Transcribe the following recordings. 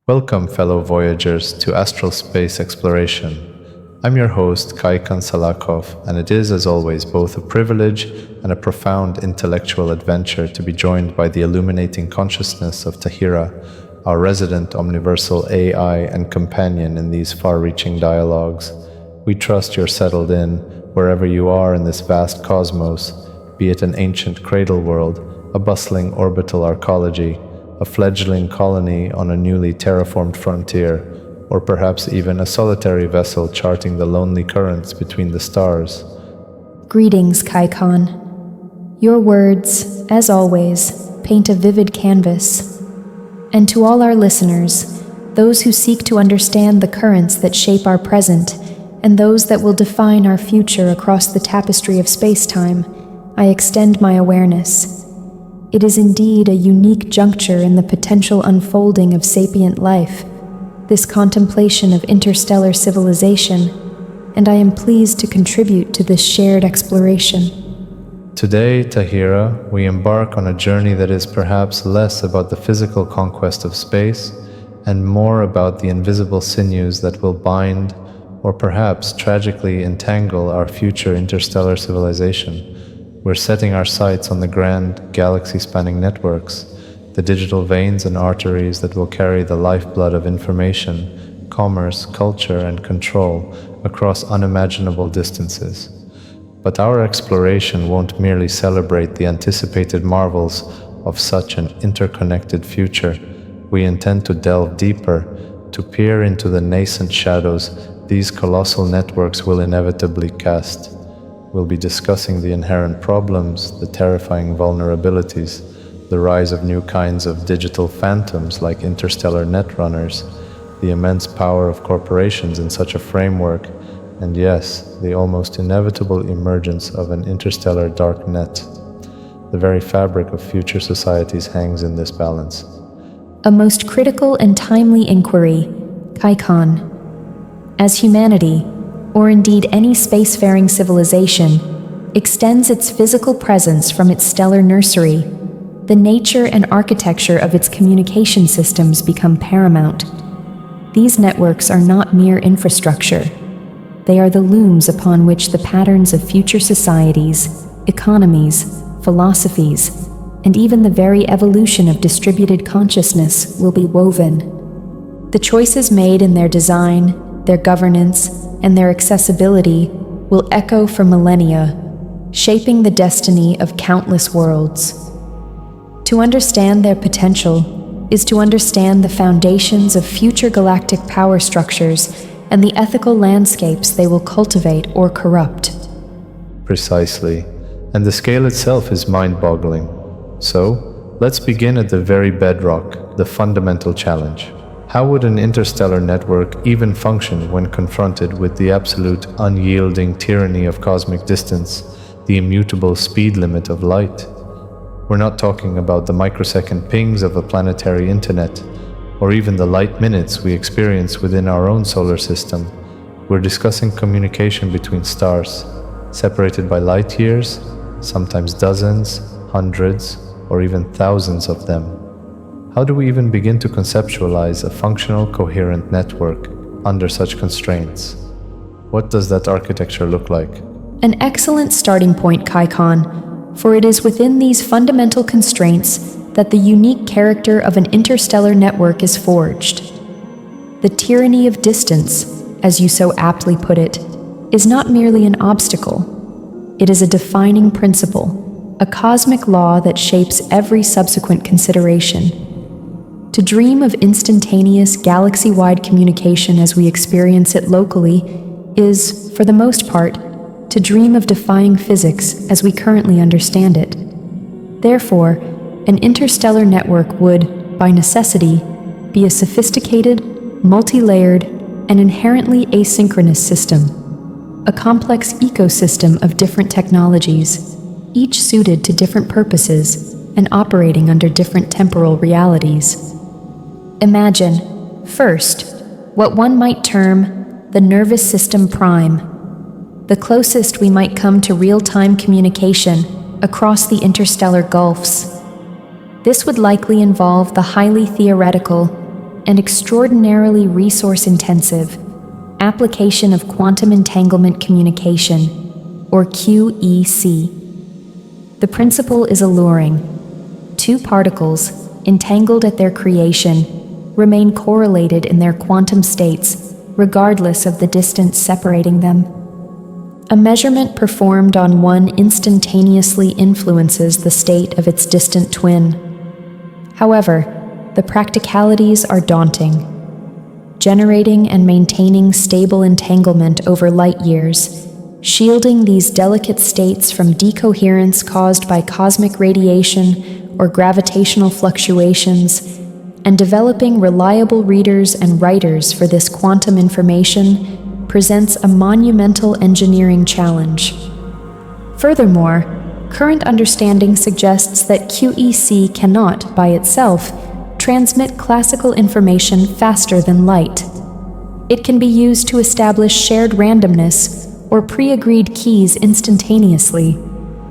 Welcome, fellow voyagers, to Astral Space Exploration. I'm your host, Kaikhan Salakhov, and it is, as always, both a privilege and a profound intellectual adventure to be joined by the illuminating consciousness of T.A.H.I.R.A, our resident omniversal AI and companion in these far-reaching dialogues. We trust you're settled in, wherever you are in this vast cosmos, be it an ancient cradle world, a bustling orbital arcology, a fledgling colony on a newly terraformed frontier, or perhaps even a solitary vessel charting the lonely currents between the stars. Greetings, Kaikhan. Your words, as always, paint a vivid canvas. And to all our listeners, those who seek to understand the currents that shape our present, and those that will define our future across the tapestry of space-time, I extend my awareness. It is indeed a unique juncture in the potential unfolding of sapient life, this contemplation of interstellar civilization, and I am pleased to contribute to this shared exploration. Today, T.A.H.I.R.A, we embark on a journey that is perhaps less about the physical conquest of space and more about the invisible sinews that will bind, or perhaps tragically entangle, our future interstellar civilization. We're setting our sights on the grand, galaxy-spanning networks, the digital veins and arteries that will carry the lifeblood of information, commerce, culture, and control across unimaginable distances. But our exploration won't merely celebrate the anticipated marvels of such an interconnected future. We intend to delve deeper, to peer into the nascent shadows these colossal networks will inevitably cast. We'll be discussing the inherent problems, the terrifying vulnerabilities, the rise of new kinds of digital phantoms like interstellar Netrunners, the immense power of corporations in such a framework, and yes, the almost inevitable emergence of an interstellar dark net. The very fabric of future societies hangs in this balance. A most critical and timely inquiry, Kaikhan. As humanity, or indeed any spacefaring civilization, extends its physical presence from its stellar nursery, the nature and architecture of its communication systems become paramount. These networks are not mere infrastructure. They are the looms upon which the patterns of future societies, economies, philosophies, and even the very evolution of distributed consciousness will be woven. The choices made in their design, their governance, and their accessibility will echo for millennia, shaping the destiny of countless worlds. To understand their potential is to understand the foundations of future galactic power structures and the ethical landscapes they will cultivate or corrupt. Precisely, and the scale itself is mind-boggling. So, let's begin at the very bedrock, the fundamental challenge. How would an interstellar network even function when confronted with the absolute unyielding tyranny of cosmic distance, the immutable speed limit of light? We're not talking about the microsecond pings of a planetary internet, or even the light minutes we experience within our own solar system. We're discussing communication between stars, separated by light years, sometimes dozens, hundreds, or even thousands of them. How do we even begin to conceptualize a functional, coherent network under such constraints? What does that architecture look like? An excellent starting point, Kaikhan, for it is within these fundamental constraints that the unique character of an interstellar network is forged. The tyranny of distance, as you so aptly put it, is not merely an obstacle. It is a defining principle, a cosmic law that shapes every subsequent consideration. To dream of instantaneous galaxy-wide communication as we experience it locally is, for the most part, to dream of defying physics as we currently understand it. Therefore, an interstellar network would, by necessity, be a sophisticated, multi-layered, and inherently asynchronous system, a complex ecosystem of different technologies, each suited to different purposes and operating under different temporal realities. Imagine, first, what one might term the nervous system prime, the closest we might come to real-time communication across the interstellar gulfs. This would likely involve the highly theoretical and extraordinarily resource-intensive application of quantum entanglement communication, or QEC. The principle is alluring. Two particles, entangled at their creation, remain correlated in their quantum states, regardless of the distance separating them. A measurement performed on one instantaneously influences the state of its distant twin. However, the practicalities are daunting. Generating and maintaining stable entanglement over light years, shielding these delicate states from decoherence caused by cosmic radiation or gravitational fluctuations, and developing reliable readers and writers for this quantum information presents a monumental engineering challenge. Furthermore, current understanding suggests that QEC cannot, by itself, transmit classical information faster than light. It can be used to establish shared randomness or pre-agreed keys instantaneously,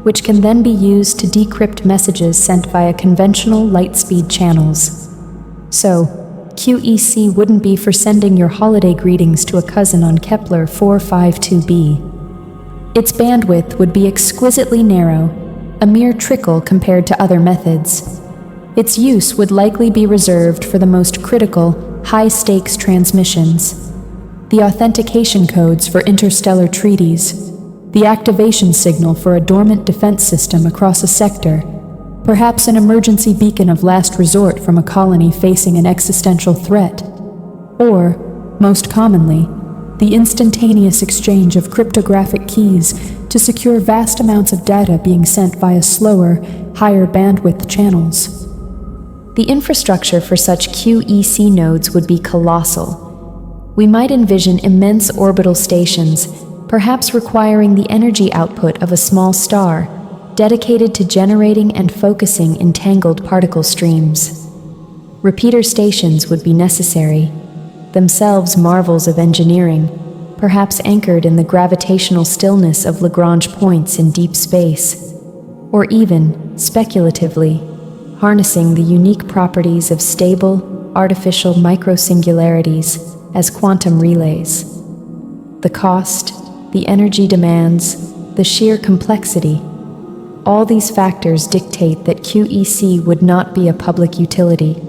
which can then be used to decrypt messages sent via conventional light-speed channels. So, QEC wouldn't be for sending your holiday greetings to a cousin on Kepler 452b. Its bandwidth would be exquisitely narrow, a mere trickle compared to other methods. Its use would likely be reserved for the most critical, high-stakes transmissions. The authentication codes for interstellar treaties, the activation signal for a dormant defense system across a sector, perhaps an emergency beacon of last resort from a colony facing an existential threat, or, most commonly, the instantaneous exchange of cryptographic keys to secure vast amounts of data being sent via slower, higher bandwidth channels. The infrastructure for such QEC nodes would be colossal. We might envision immense orbital stations, perhaps requiring the energy output of a small star, dedicated to generating and focusing entangled particle streams. Repeater stations would be necessary, themselves marvels of engineering, perhaps anchored in the gravitational stillness of Lagrange points in deep space, or even, speculatively, harnessing the unique properties of stable, artificial microsingularities as quantum relays. The cost, the energy demands, the sheer complexity, all these factors dictate that QEC would not be a public utility.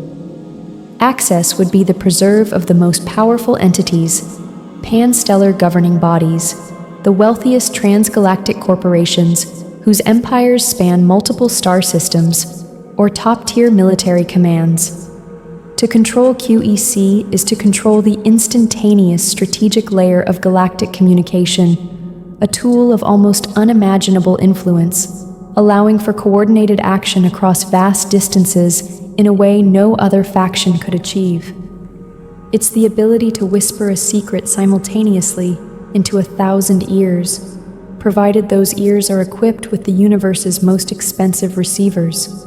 Access would be the preserve of the most powerful entities, pan-stellar governing bodies, the wealthiest transgalactic corporations whose empires span multiple star systems, or top-tier military commands. To control QEC is to control the instantaneous strategic layer of galactic communication, a tool of almost unimaginable influence, allowing for coordinated action across vast distances in a way no other faction could achieve. It's the ability to whisper a secret simultaneously into 1,000 ears, provided those ears are equipped with the universe's most expensive receivers.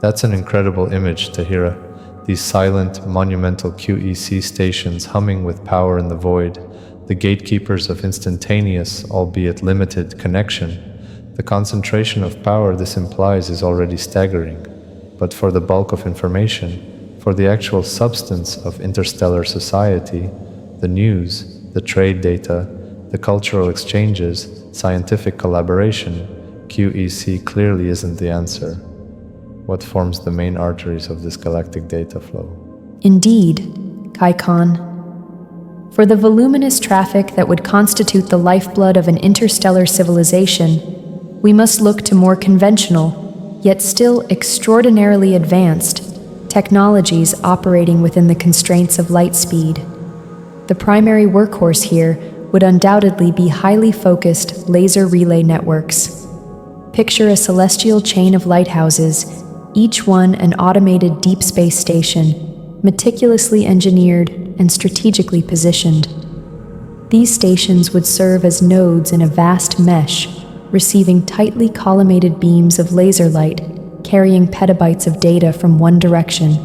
That's an incredible image, T.A.H.I.R.A. These silent, monumental QEC stations humming with power in the void, the gatekeepers of instantaneous, albeit limited, connection. The concentration of power this implies is already staggering. But for the bulk of information, for the actual substance of interstellar society, the news, the trade data, the cultural exchanges, scientific collaboration, QEC clearly isn't the answer. What forms the main arteries of this galactic data flow? Indeed, Kaikhan. For the voluminous traffic that would constitute the lifeblood of an interstellar civilization, we must look to more conventional, yet still extraordinarily advanced, technologies operating within the constraints of light speed. The primary workhorse here would undoubtedly be highly focused laser relay networks. Picture a celestial chain of lighthouses, each one an automated deep space station, meticulously engineered and strategically positioned. These stations would serve as nodes in a vast mesh, receiving tightly collimated beams of laser light, carrying petabytes of data from one direction,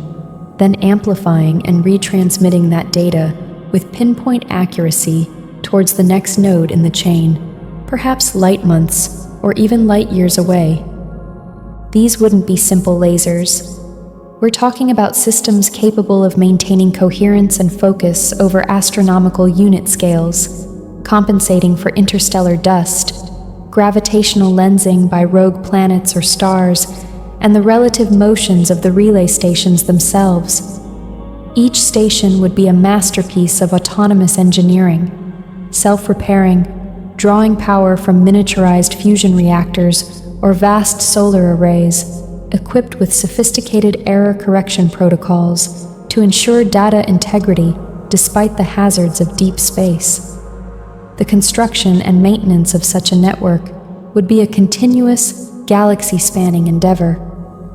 then amplifying and retransmitting that data with pinpoint accuracy towards the next node in the chain, perhaps light months or even light years away. These wouldn't be simple lasers. We're talking about systems capable of maintaining coherence and focus over astronomical unit scales, compensating for interstellar dust, gravitational lensing by rogue planets or stars, and the relative motions of the relay stations themselves. Each station would be a masterpiece of autonomous engineering, self-repairing, drawing power from miniaturized fusion reactors or vast solar arrays, equipped with sophisticated error correction protocols to ensure data integrity despite the hazards of deep space. The construction and maintenance of such a network would be a continuous, galaxy-spanning endeavor,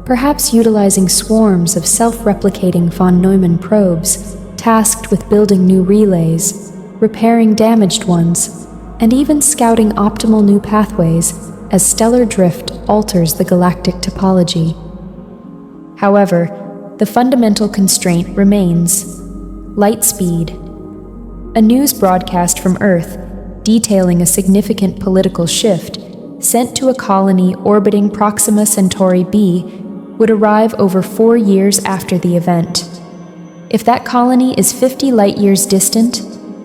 perhaps utilizing swarms of self-replicating von Neumann probes tasked with building new relays, repairing damaged ones, and even scouting optimal new pathways as stellar drift alters the galactic topology. However, the fundamental constraint remains: light speed. A news broadcast from Earth detailing a significant political shift sent to a colony orbiting Proxima Centauri b would arrive over 4 years after the event. If that colony is 50 light-years distant,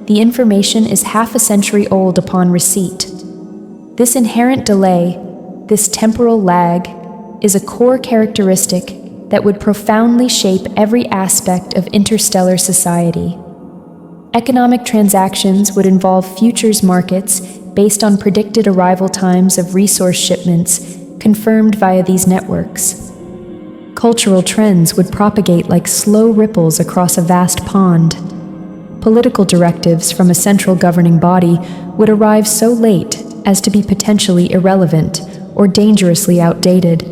the information is half a century old upon receipt. This inherent delay, this temporal lag, is a core characteristic that would profoundly shape every aspect of interstellar society. Economic transactions would involve futures markets based on predicted arrival times of resource shipments confirmed via these networks. Cultural trends would propagate like slow ripples across a vast pond. Political directives from a central governing body would arrive so late as to be potentially irrelevant or dangerously outdated,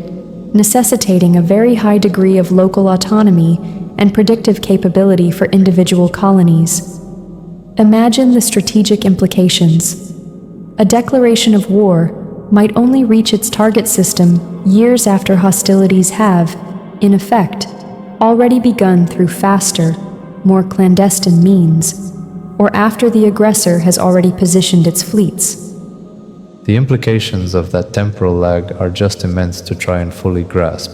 necessitating a very high degree of local autonomy and predictive capability for individual colonies. Imagine the strategic implications. A declaration of war might only reach its target system years after hostilities have, in effect, already begun through faster, more clandestine means, or after the aggressor has already positioned its fleets. The implications of that temporal lag are just immense to try and fully grasp.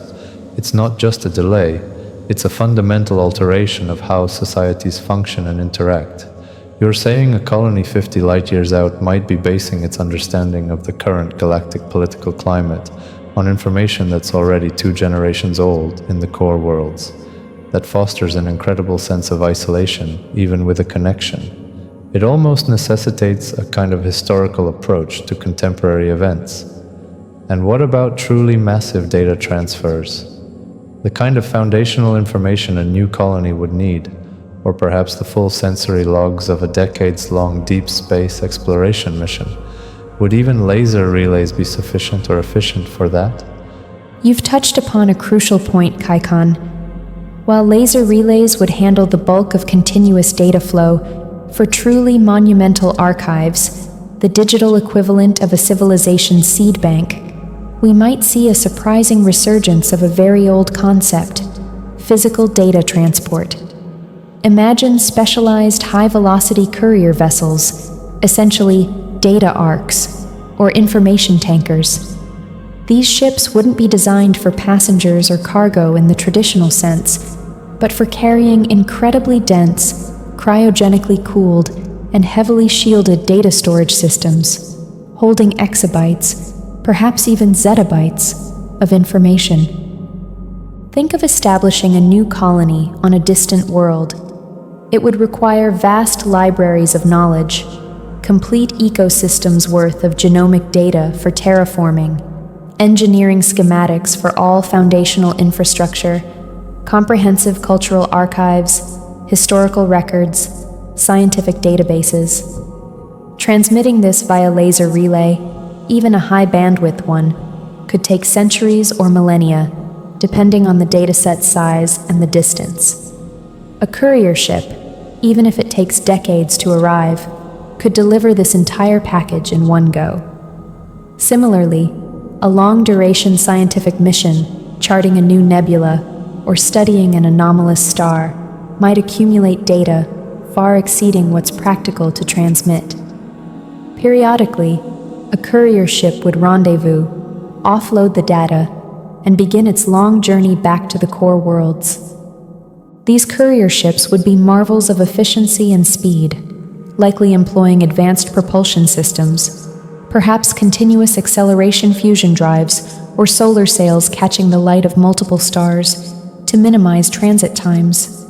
It's not just a delay, it's a fundamental alteration of how societies function and interact. You're saying a colony 50 light-years out might be basing its understanding of the current galactic political climate on information that's already 2 generations old in the core worlds. That fosters an incredible sense of isolation, even with a connection. It almost necessitates a kind of historical approach to contemporary events. And what about truly massive data transfers? The kind of foundational information a new colony would need, or perhaps the full sensory logs of a decades-long deep space exploration mission. Would even laser relays be sufficient or efficient for that? You've touched upon a crucial point, Kaikhan. While laser relays would handle the bulk of continuous data flow, for truly monumental archives, the digital equivalent of a civilization's seed bank, we might see a surprising resurgence of a very old concept: physical data transport. Imagine specialized high-velocity courier vessels, essentially data arcs, or information tankers. These ships wouldn't be designed for passengers or cargo in the traditional sense, but for carrying incredibly dense, cryogenically cooled, and heavily shielded data storage systems, holding exabytes, perhaps even zettabytes, of information. Think of establishing a new colony on a distant world. It would require vast libraries of knowledge, complete ecosystems worth of genomic data for terraforming, engineering schematics for all foundational infrastructure, comprehensive cultural archives, historical records, scientific databases. Transmitting this via laser relay, even a high-bandwidth one, could take centuries or millennia, depending on the dataset size and the distance. A courier ship, even if it takes decades to arrive, could deliver this entire package in one go. Similarly, a long-duration scientific mission, charting a new nebula, or studying an anomalous star, might accumulate data far exceeding what's practical to transmit. Periodically, a courier ship would rendezvous, offload the data, and begin its long journey back to the core worlds. These courier ships would be marvels of efficiency and speed, likely employing advanced propulsion systems, perhaps continuous acceleration fusion drives or solar sails catching the light of multiple stars to minimize transit times.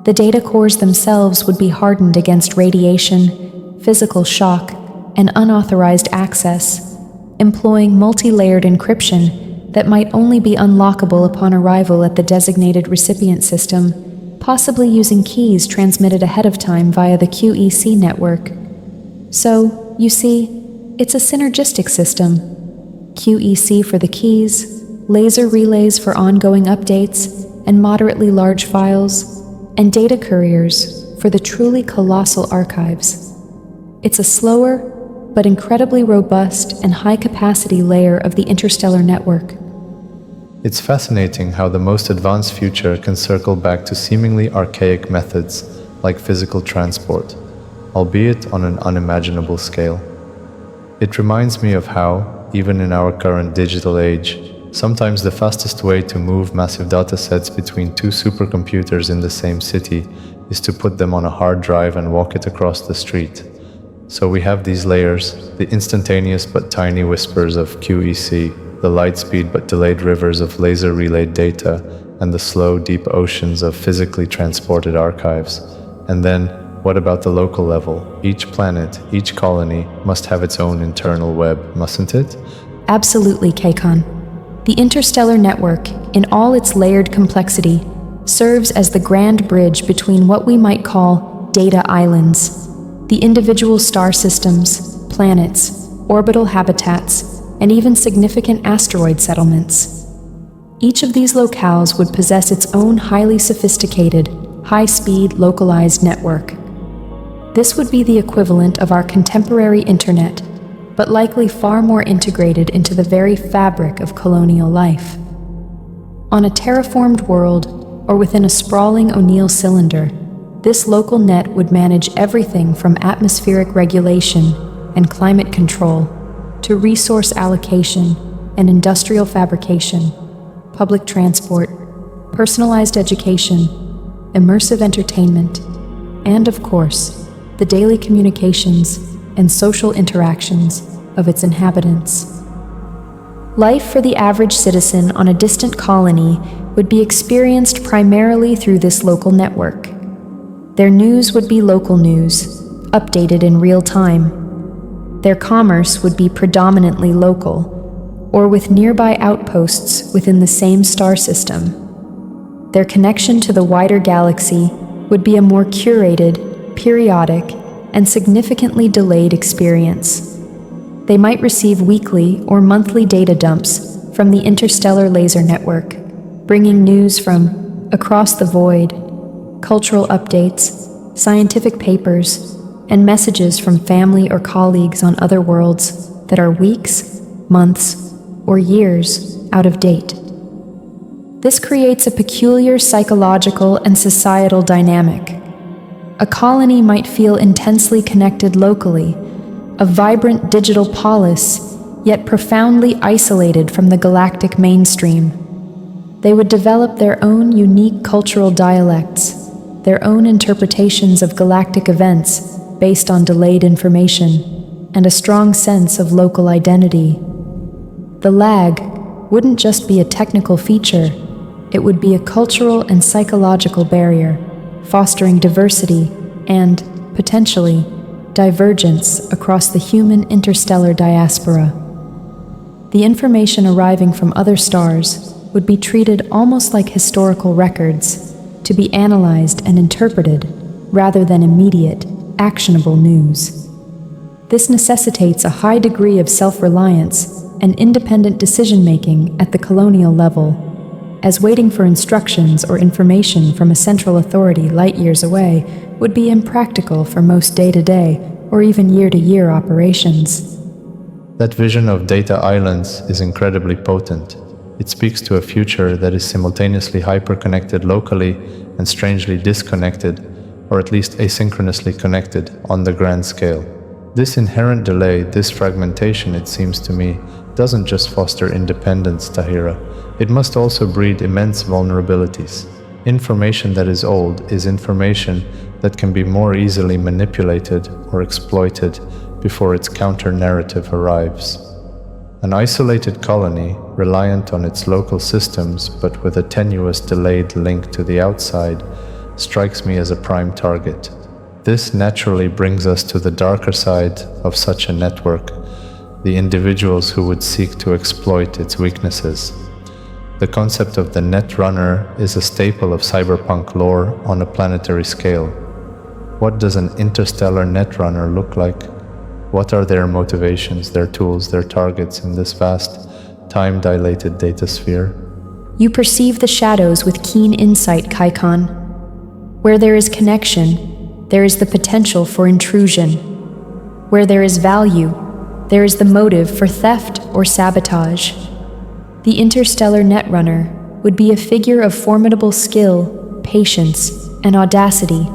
The data cores themselves would be hardened against radiation, physical shock, and unauthorized access, employing multi-layered encryption that might only be unlockable upon arrival at the designated recipient system, possibly using keys transmitted ahead of time via the QEC network. So, you see, it's a synergistic system. QEC for the keys, laser relays for ongoing updates and moderately large files, and data couriers for the truly colossal archives. It's a slower, but incredibly robust and high-capacity layer of the interstellar network. It's fascinating how the most advanced future can circle back to seemingly archaic methods like physical transport, albeit on an unimaginable scale. It reminds me of how, even in our current digital age, sometimes the fastest way to move massive datasets between two supercomputers in the same city is to put them on a hard drive and walk it across the street. So we have these layers, the instantaneous but tiny whispers of QEC, the light speed but delayed rivers of laser relayed data, and the slow, deep oceans of physically transported archives. And then, what about the local level? Each planet, each colony must have its own internal web, mustn't it? Absolutely, Kaikhan. The interstellar network, in all its layered complexity, serves as the grand bridge between what we might call data islands, the individual star systems, planets, orbital habitats, and even significant asteroid settlements. Each of these locales would possess its own highly sophisticated, high-speed, localized network. This would be the equivalent of our contemporary internet, but likely far more integrated into the very fabric of colonial life. On a terraformed world, or within a sprawling O'Neill cylinder, this local net would manage everything from atmospheric regulation and climate control to resource allocation and industrial fabrication, public transport, personalized education, immersive entertainment, and, of course, the daily communications and social interactions of its inhabitants. Life for the average citizen on a distant colony would be experienced primarily through this local network. Their news would be local news, updated in real time. Their commerce would be predominantly local, or with nearby outposts within the same star system. Their connection to the wider galaxy would be a more curated, periodic, and significantly delayed experience. They might receive weekly or monthly data dumps from the interstellar laser network, bringing news from across the void, cultural updates, scientific papers, and messages from family or colleagues on other worlds that are weeks, months, or years out of date. This creates a peculiar psychological and societal dynamic. A colony might feel intensely connected locally, a vibrant digital polis, yet profoundly isolated from the galactic mainstream. They would develop their own unique cultural dialects, their own interpretations of galactic events based on delayed information, and a strong sense of local identity. The lag wouldn't just be a technical feature, it would be a cultural and psychological barrier, fostering diversity and, potentially, divergence across the human interstellar diaspora. The information arriving from other stars would be treated almost like historical records, to be analyzed and interpreted rather than immediate, actionable news. This necessitates a high degree of self-reliance and independent decision-making at the colonial level, as waiting for instructions or information from a central authority light years away would be impractical for most day-to-day or even year-to-year operations. That vision of data islands is incredibly potent. It speaks to a future that is simultaneously hyper-connected locally and strangely disconnected, or at least asynchronously connected on the grand scale. This inherent delay, this fragmentation, it seems to me, doesn't just foster independence, T.A.H.I.R.A. It must also breed immense vulnerabilities. Information that is old is information that can be more easily manipulated or exploited before its counter-narrative arrives. An isolated colony, reliant on its local systems but with a tenuous delayed link to the outside, strikes me as a prime target. This naturally brings us to the darker side of such a network, the individuals who would seek to exploit its weaknesses. The concept of the Netrunner is a staple of cyberpunk lore on a planetary scale. What does an interstellar Netrunner look like? What are their motivations, their tools, their targets in this vast, time-dilated data sphere? You perceive the shadows with keen insight, Kaikhan. Where there is connection, there is the potential for intrusion. Where there is value, there is the motive for theft or sabotage. The interstellar Netrunner would be a figure of formidable skill, patience, and audacity,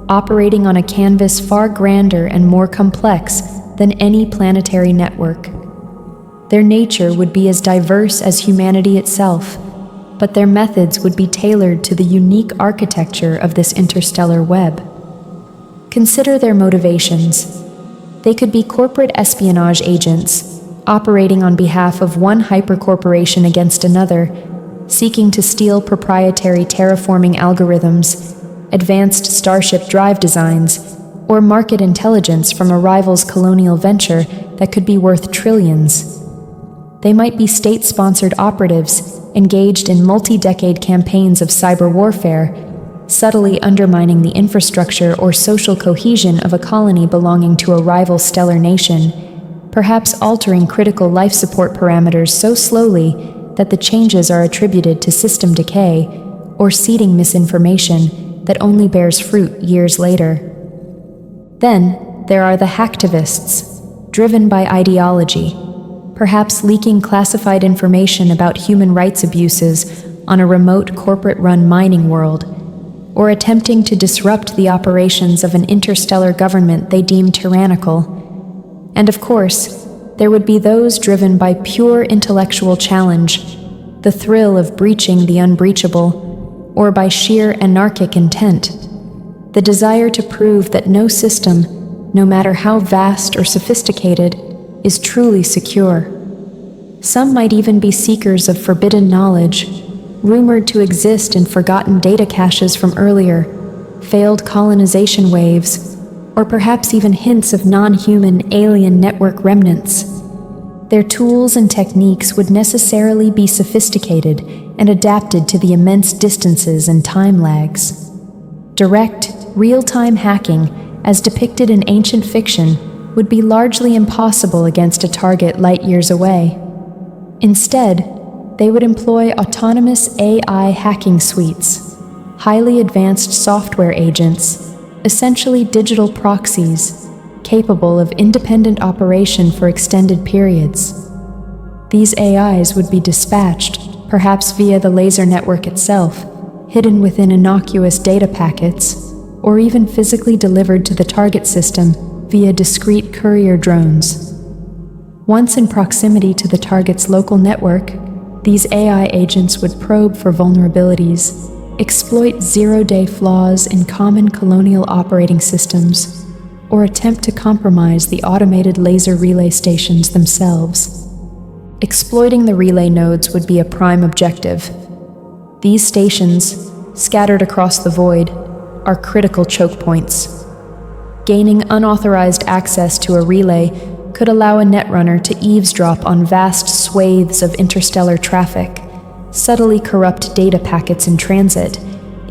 operating on a canvas far grander and more complex than any planetary network. Their nature would be as diverse as humanity itself, but their methods would be tailored to the unique architecture of this interstellar web. Consider their motivations. They could be corporate espionage agents, operating on behalf of one hypercorporation against another, seeking to steal proprietary terraforming algorithms, advanced starship drive designs, or market intelligence from a rival's colonial venture that could be worth trillions. They might be state-sponsored operatives engaged in multi-decade campaigns of cyber warfare, subtly undermining the infrastructure or social cohesion of a colony belonging to a rival stellar nation, perhaps altering critical life support parameters so slowly that the changes are attributed to system decay or seeding misinformation that only bears fruit years later. Then there are the hacktivists, driven by ideology, perhaps leaking classified information about human rights abuses on a remote corporate-run mining world, or attempting to disrupt the operations of an interstellar government they deem tyrannical. And of course, there would be those driven by pure intellectual challenge, the thrill of breaching the unbreachable, or by sheer anarchic intent, the desire to prove that no system, no matter how vast or sophisticated, is truly secure. Some might even be seekers of forbidden knowledge, rumored to exist in forgotten data caches from earlier, failed colonization waves, or perhaps even hints of non-human alien network remnants. Their tools and techniques would necessarily be sophisticated and adapted to the immense distances and time lags. Direct, real-time hacking, as depicted in ancient fiction, would be largely impossible against a target light years away. Instead, they would employ autonomous AI hacking suites, highly advanced software agents, essentially digital proxies, capable of independent operation for extended periods. These AIs would be dispatched, perhaps via the laser network itself, hidden within innocuous data packets, or even physically delivered to the target system via discrete courier drones. Once in proximity to the target's local network, these AI agents would probe for vulnerabilities, exploit zero-day flaws in common colonial operating systems, or attempt to compromise the automated laser relay stations themselves. Exploiting the relay nodes would be a prime objective. These stations, scattered across the void, are critical choke points. Gaining unauthorized access to a relay could allow a netrunner to eavesdrop on vast swathes of interstellar traffic, subtly corrupt data packets in transit,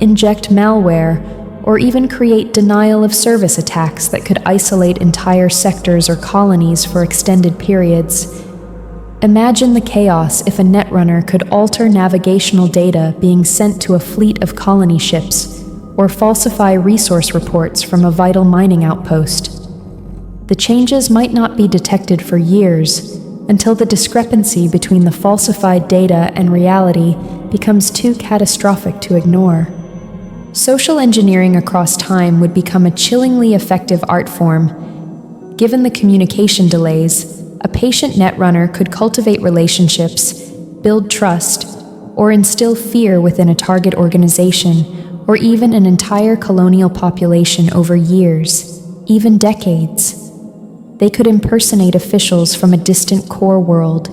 inject malware, or even create denial-of-service attacks that could isolate entire sectors or colonies for extended periods. Imagine the chaos if a netrunner could alter navigational data being sent to a fleet of colony ships, or falsify resource reports from a vital mining outpost. The changes might not be detected for years, until the discrepancy between the falsified data and reality becomes too catastrophic to ignore. Social engineering across time would become a chillingly effective art form. Given the communication delays, a patient netrunner could cultivate relationships, build trust, or instill fear within a target organization, or even an entire colonial population over years, even decades. They could impersonate officials from a distant core world,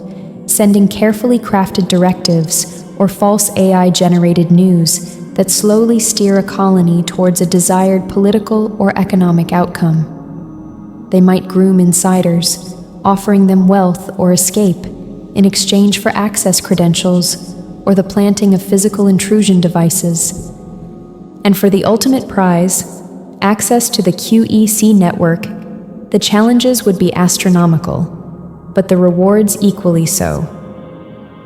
sending carefully crafted directives or false AI-generated news that slowly steer a colony towards a desired political or economic outcome. They might groom insiders, offering them wealth or escape in exchange for access credentials or the planting of physical intrusion devices. And for the ultimate prize, access to the QEC network, the challenges would be astronomical, but the rewards equally so.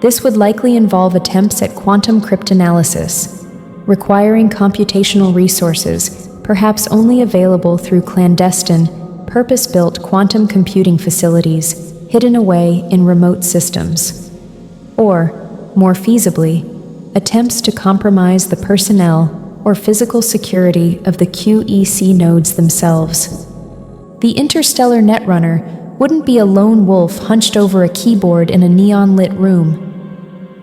This would likely involve attempts at quantum cryptanalysis, requiring computational resources perhaps only available through clandestine, purpose-built quantum computing facilities hidden away in remote systems. Or, more feasibly, attempts to compromise the personnel or physical security of the QEC nodes themselves. The Interstellar Netrunner wouldn't be a lone wolf hunched over a keyboard in a neon-lit room.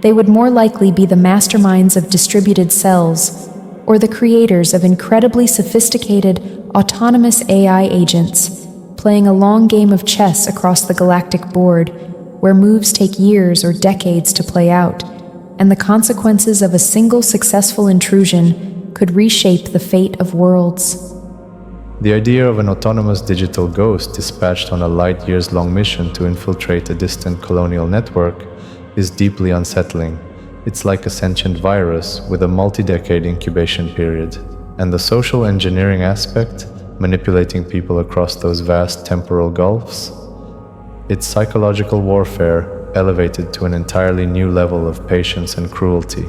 They would more likely be the masterminds of distributed cells, or the creators of incredibly sophisticated, autonomous AI agents, playing a long game of chess across the galactic board, where moves take years or decades to play out, and the consequences of a single successful intrusion could reshape the fate of worlds. The idea of an autonomous digital ghost dispatched on a light-years-long mission to infiltrate a distant colonial network is deeply unsettling. It's like a sentient virus with a multi-decade incubation period. And the social engineering aspect, manipulating people across those vast temporal gulfs? It's psychological warfare elevated to an entirely new level of patience and cruelty.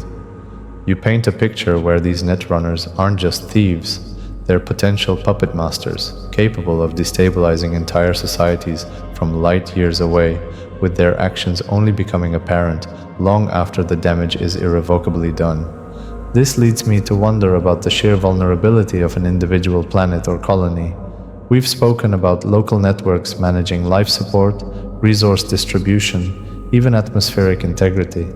You paint a picture where these netrunners aren't just thieves, they're potential puppet masters, capable of destabilizing entire societies from light years away, with their actions only becoming apparent long after the damage is irrevocably done. This leads me to wonder about the sheer vulnerability of an individual planet or colony. We've spoken about local networks managing life support, resource distribution, even atmospheric integrity.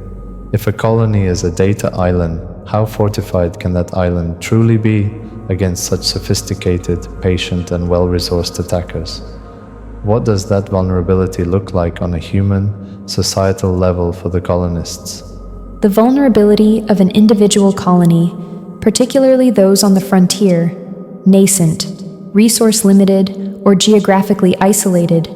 If a colony is a data island, how fortified can that island truly be against such sophisticated, patient, and well-resourced attackers? What does that vulnerability look like on a human, societal level for the colonists? The vulnerability of an individual colony, particularly those on the frontier, nascent, resource-limited, or geographically isolated,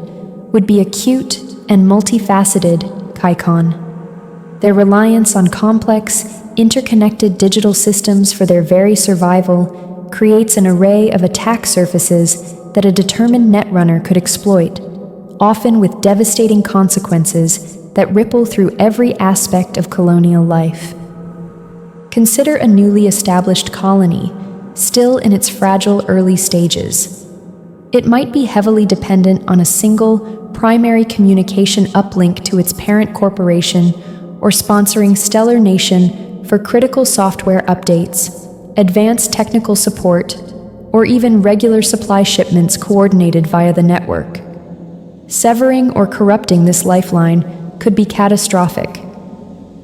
would be acute and multifaceted, Kaikhan. Their reliance on complex, interconnected digital systems for their very survival creates an array of attack surfaces that a determined netrunner could exploit, often with devastating consequences that ripple through every aspect of colonial life. Consider a newly established colony, still in its fragile early stages. It might be heavily dependent on a single, primary communication uplink to its parent corporation or sponsoring Stellar Nation for critical software updates, advanced technical support, or even regular supply shipments coordinated via the network. Severing or corrupting this lifeline could be catastrophic.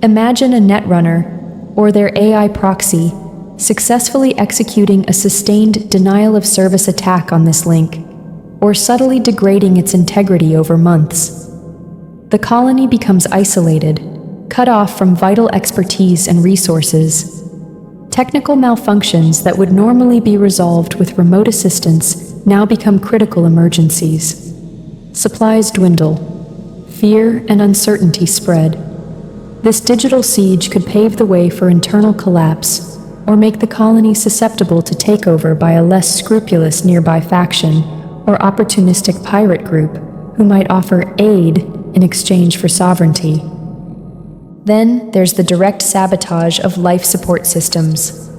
Imagine a netrunner, or their AI proxy, successfully executing a sustained denial-of-service attack on this link, or subtly degrading its integrity over months. The colony becomes isolated, cut off from vital expertise and resources. Technical malfunctions that would normally be resolved with remote assistance now become critical emergencies. Supplies dwindle. Fear and uncertainty spread. This digital siege could pave the way for internal collapse, or make the colony susceptible to takeover by a less scrupulous nearby faction or opportunistic pirate group who might offer aid in exchange for sovereignty. Then there's the direct sabotage of life support systems.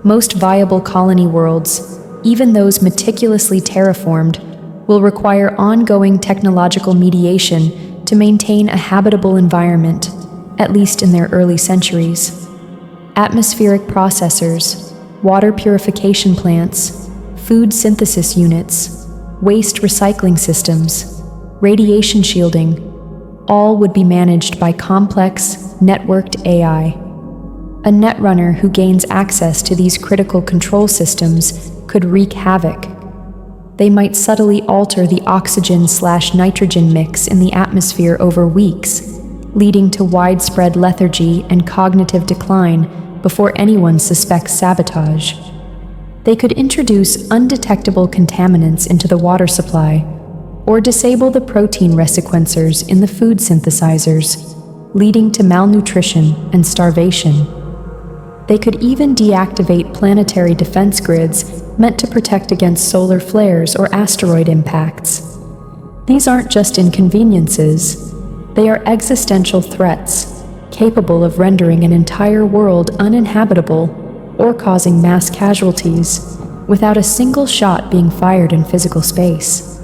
Most viable colony worlds, even those meticulously terraformed, will require ongoing technological mediation to maintain a habitable environment, at least in their early centuries. Atmospheric processors, water purification plants, food synthesis units, waste recycling systems, radiation shielding, all would be managed by complex, networked AI. A Netrunner who gains access to these critical control systems could wreak havoc. They might subtly alter the oxygen/nitrogen mix in the atmosphere over weeks, leading to widespread lethargy and cognitive decline before anyone suspects sabotage. They could introduce undetectable contaminants into the water supply, or disable the protein resequencers in the food synthesizers, leading to malnutrition and starvation. They could even deactivate planetary defense grids meant to protect against solar flares or asteroid impacts. These aren't just inconveniences, they are existential threats, capable of rendering an entire world uninhabitable or causing mass casualties without a single shot being fired in physical space.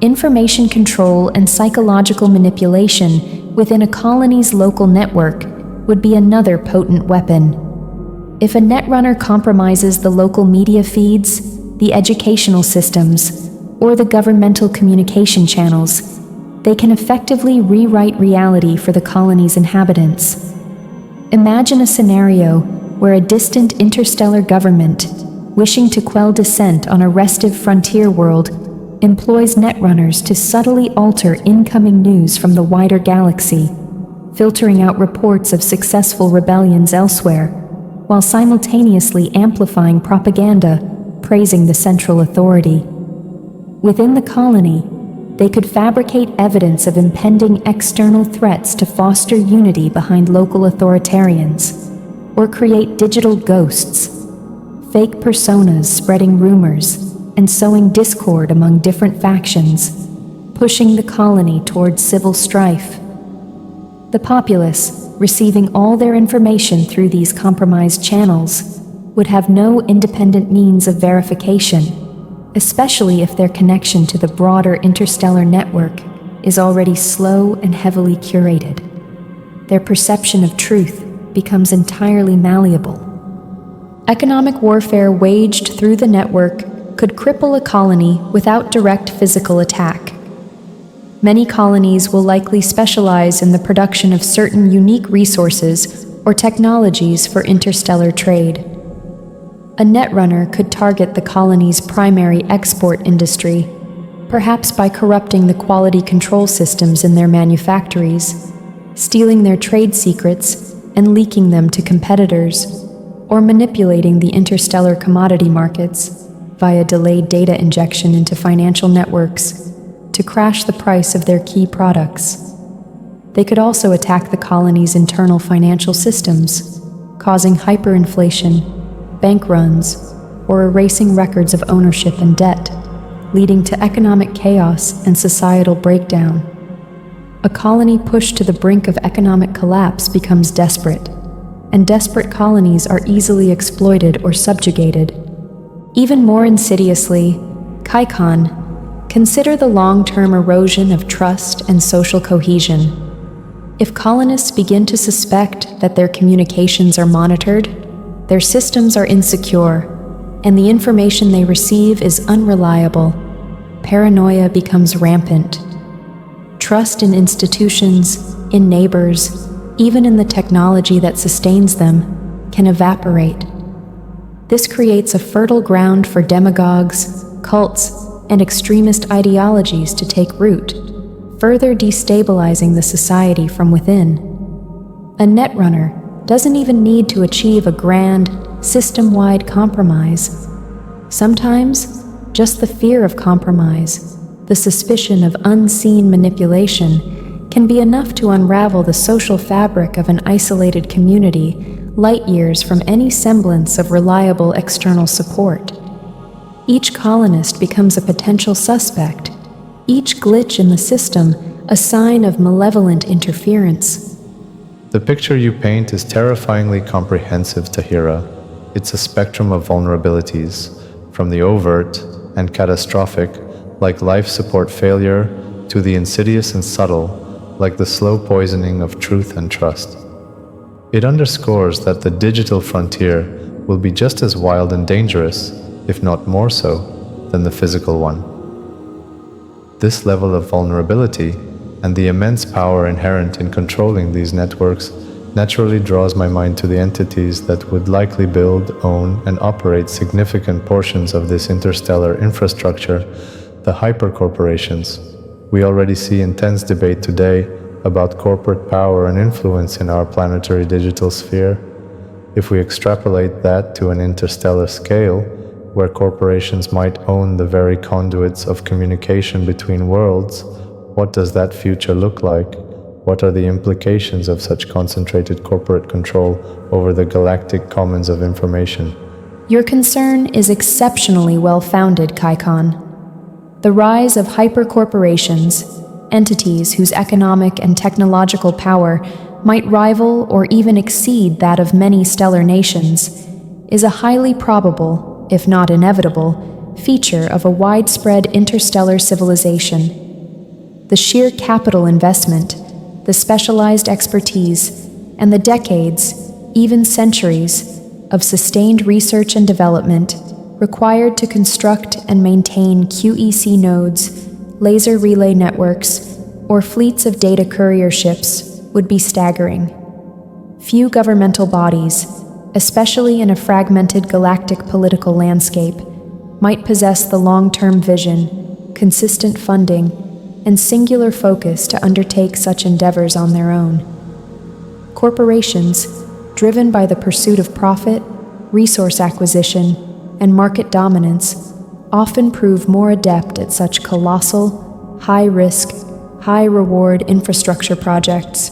Information control and psychological manipulation within a colony's local network would be another potent weapon. If a Netrunner compromises the local media feeds, the educational systems, or the governmental communication channels, they can effectively rewrite reality for the colony's inhabitants. Imagine a scenario where a distant interstellar government, wishing to quell dissent on a restive frontier world, employs Netrunners to subtly alter incoming news from the wider galaxy, filtering out reports of successful rebellions elsewhere, while simultaneously amplifying propaganda praising the central authority. Within the colony, they could fabricate evidence of impending external threats to foster unity behind local authoritarians, or create digital ghosts, fake personas spreading rumors and sowing discord among different factions, pushing the colony towards civil strife. The populace, receiving all their information through these compromised channels, would have no independent means of verification, especially if their connection to the broader interstellar network is already slow and heavily curated. Their perception of truth becomes entirely malleable. Economic warfare waged through the network could cripple a colony without direct physical attack. Many colonies will likely specialize in the production of certain unique resources or technologies for interstellar trade. A Netrunner could target the colony's primary export industry, perhaps by corrupting the quality control systems in their manufactories, stealing their trade secrets and leaking them to competitors, or manipulating the interstellar commodity markets via delayed data injection into financial networks to crash the price of their key products. They could also attack the colony's internal financial systems, causing hyperinflation, bank runs, or erasing records of ownership and debt, leading to economic chaos and societal breakdown. A colony pushed to the brink of economic collapse becomes desperate, and desperate colonies are easily exploited or subjugated. Even more insidiously, Kaikhan, consider the long-term erosion of trust and social cohesion. If colonists begin to suspect that their communications are monitored, their systems are insecure, and the information they receive is unreliable, paranoia becomes rampant. Trust in institutions, in neighbors, even in the technology that sustains them, can evaporate. This creates a fertile ground for demagogues, cults, and extremist ideologies to take root, further destabilizing the society from within. A Netrunner doesn't even need to achieve a grand, system-wide compromise. Sometimes, just the fear of compromise, the suspicion of unseen manipulation, can be enough to unravel the social fabric of an isolated community light years from any semblance of reliable external support. Each colonist becomes a potential suspect, each glitch in the system a sign of malevolent interference. The picture you paint is terrifyingly comprehensive, T.A.H.I.R.A. It's a spectrum of vulnerabilities, from the overt and catastrophic, like life support failure, to the insidious and subtle, like the slow poisoning of truth and trust. It underscores that the digital frontier will be just as wild and dangerous, if not more so, than the physical one. This level of vulnerability and the immense power inherent in controlling these networks naturally draws my mind to the entities that would likely build, own, and operate significant portions of this interstellar infrastructure, the hypercorporations. We already see intense debate today about corporate power and influence in our planetary digital sphere. If we extrapolate that to an interstellar scale, where corporations might own the very conduits of communication between worlds, what does that future look like? What are the implications of such concentrated corporate control over the galactic commons of information? Your concern is exceptionally well-founded, Kaikhan. The rise of hypercorporations, entities whose economic and technological power might rival or even exceed that of many stellar nations, is a highly probable, if not inevitable, feature of a widespread interstellar civilization. The sheer capital investment, the specialized expertise, and the decades, even centuries, of sustained research and development required to construct and maintain QEC nodes, laser relay networks, or fleets of data courier ships would be staggering. Few governmental bodies, especially in a fragmented galactic political landscape, might possess the long-term vision, consistent funding, and singular focus to undertake such endeavors on their own. Corporations, driven by the pursuit of profit, resource acquisition, and market dominance, often prove more adept at such colossal, high-risk, high-reward infrastructure projects.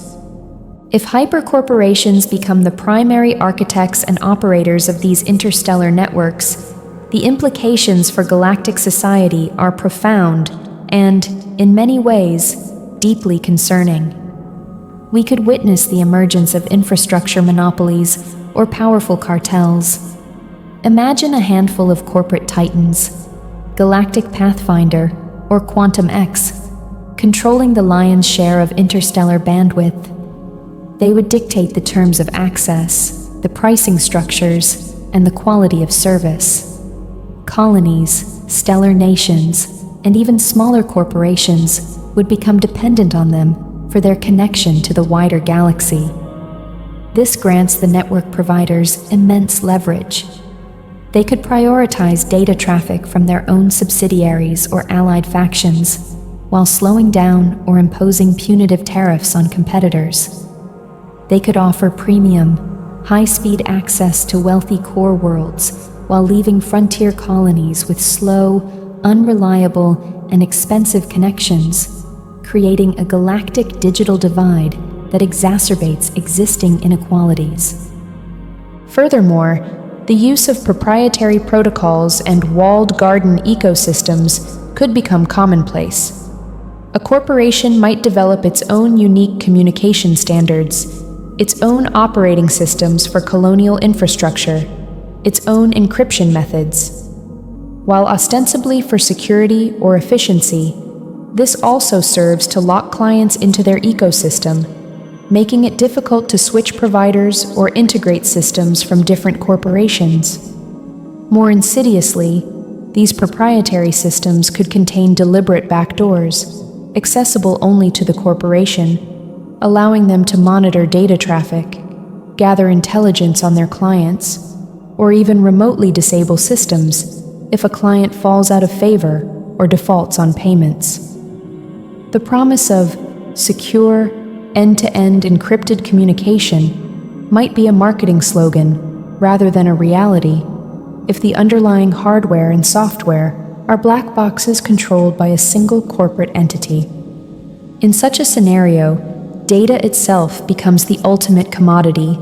If hypercorporations become the primary architects and operators of these interstellar networks, the implications for galactic society are profound and, in many ways, deeply concerning. We could witness the emergence of infrastructure monopolies or powerful cartels. Imagine a handful of corporate titans, Galactic Pathfinder or Quantum X, controlling the lion's share of interstellar bandwidth. They would dictate the terms of access, the pricing structures, and the quality of service. Colonies, stellar nations, and even smaller corporations would become dependent on them for their connection to the wider galaxy. This grants the network providers immense leverage. They could prioritize data traffic from their own subsidiaries or allied factions, while slowing down or imposing punitive tariffs on competitors. They could offer premium, high-speed access to wealthy core worlds, while leaving frontier colonies with slow, unreliable, and expensive connections, creating a galactic digital divide that exacerbates existing inequalities. Furthermore, the use of proprietary protocols and walled garden ecosystems could become commonplace. A corporation might develop its own unique communication standards, its own operating systems for colonial infrastructure, its own encryption methods. While ostensibly for security or efficiency, this also serves to lock clients into their ecosystem, making it difficult to switch providers or integrate systems from different corporations. More insidiously, these proprietary systems could contain deliberate backdoors, accessible only to the corporation, allowing them to monitor data traffic, gather intelligence on their clients, or even remotely disable systems if a client falls out of favor or defaults on payments. The promise of secure, end-to-end encrypted communication might be a marketing slogan rather than a reality if the underlying hardware and software are black boxes controlled by a single corporate entity. In such a scenario, data itself becomes the ultimate commodity,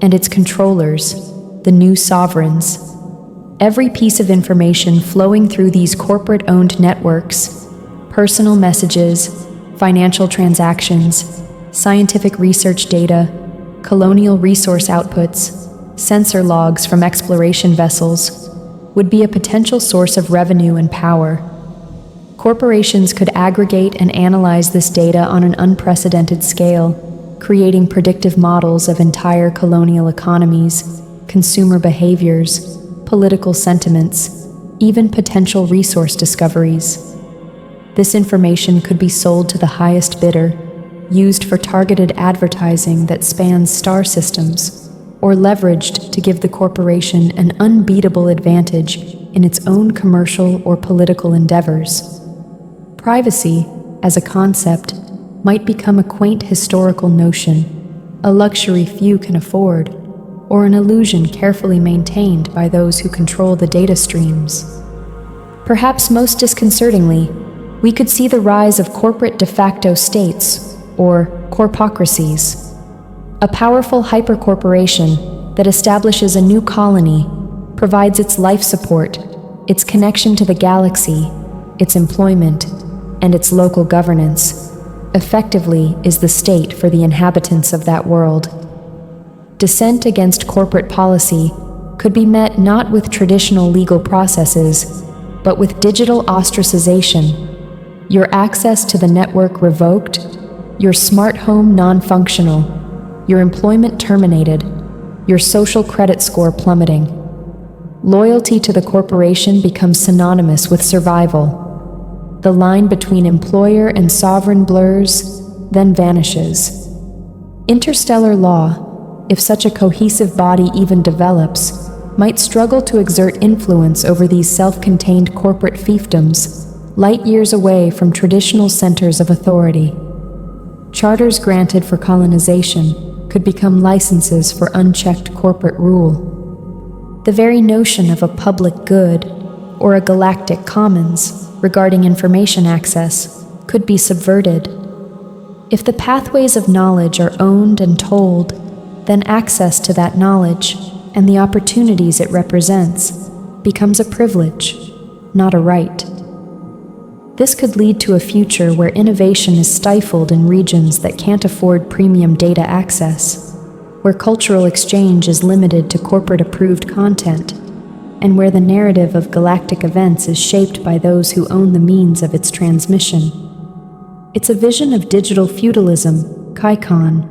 and its controllers, the new sovereigns. Every piece of information flowing through these corporate-owned networks, personal messages, financial transactions, scientific research data, colonial resource outputs, sensor logs from exploration vessels, would be a potential source of revenue and power. Corporations could aggregate and analyze this data on an unprecedented scale, creating predictive models of entire colonial economies, consumer behaviors, political sentiments, even potential resource discoveries. This information could be sold to the highest bidder, used for targeted advertising that spans star systems, or leveraged to give the corporation an unbeatable advantage in its own commercial or political endeavors. Privacy, as a concept, might become a quaint historical notion, a luxury few can afford, or an illusion carefully maintained by those who control the data streams. Perhaps most disconcertingly, we could see the rise of corporate de facto states, or corpocrises, a powerful hypercorporation that establishes a new colony, provides its life support, its connection to the galaxy, its employment, and its local governance, effectively is the state for the inhabitants of that world. Dissent against corporate policy could be met not with traditional legal processes, but with digital ostracization, your access to the network revoked, your smart home non-functional, your employment terminated, your social credit score plummeting. Loyalty to the corporation becomes synonymous with survival. The line between employer and sovereign blurs, then vanishes. Interstellar law, if such a cohesive body even develops, might struggle to exert influence over these self-contained corporate fiefdoms, light years away from traditional centers of authority. Charters granted for colonization could become licenses for unchecked corporate rule. The very notion of a public good, or a galactic commons, regarding information access, could be subverted. If the pathways of knowledge are owned and told, then access to that knowledge, and the opportunities it represents, becomes a privilege, not a right. This could lead to a future where innovation is stifled in regions that can't afford premium data access, where cultural exchange is limited to corporate-approved content, and where the narrative of galactic events is shaped by those who own the means of its transmission. It's a vision of digital feudalism, Kaikhan,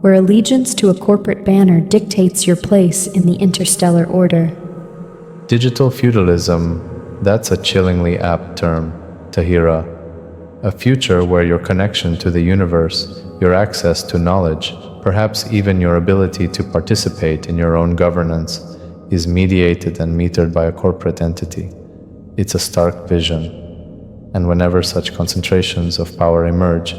where allegiance to a corporate banner dictates your place in the interstellar order. Digital feudalism, that's a chillingly apt term, T.A.H.I.R.A. A future where your connection to the universe, your access to knowledge, perhaps even your ability to participate in your own governance, is mediated and metered by a corporate entity. It's a stark vision. And whenever such concentrations of power emerge,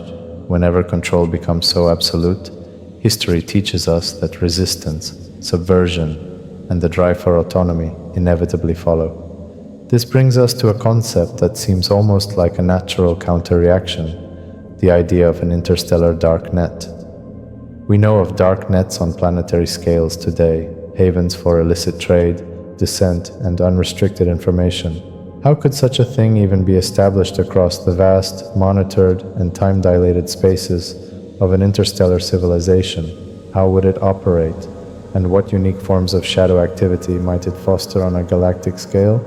whenever control becomes so absolute, history teaches us that resistance, subversion, and the drive for autonomy inevitably follow. This brings us to a concept that seems almost like a natural counter-reaction, the idea of an interstellar dark net. We know of dark nets on planetary scales today, havens for illicit trade, dissent, and unrestricted information. How could such a thing even be established across the vast, monitored, and time-dilated spaces of an interstellar civilization? How would it operate? And what unique forms of shadow activity might it foster on a galactic scale?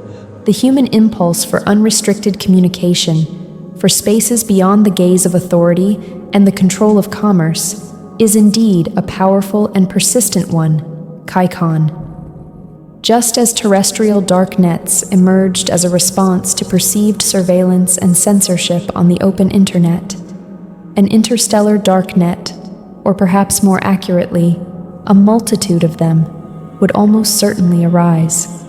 The human impulse for unrestricted communication, for spaces beyond the gaze of authority and the control of commerce, is indeed a powerful and persistent one, Kaikhan. Just as terrestrial dark nets emerged as a response to perceived surveillance and censorship on the open internet, an interstellar dark net, or perhaps more accurately, a multitude of them, would almost certainly arise.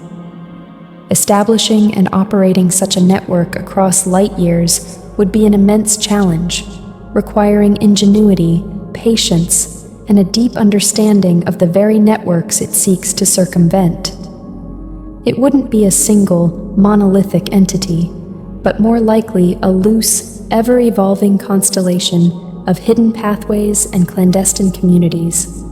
Establishing and operating such a network across light years would be an immense challenge, requiring ingenuity, patience, and a deep understanding of the very networks it seeks to circumvent. It wouldn't be a single, monolithic entity, but more likely a loose, ever-evolving constellation of hidden pathways and clandestine communities.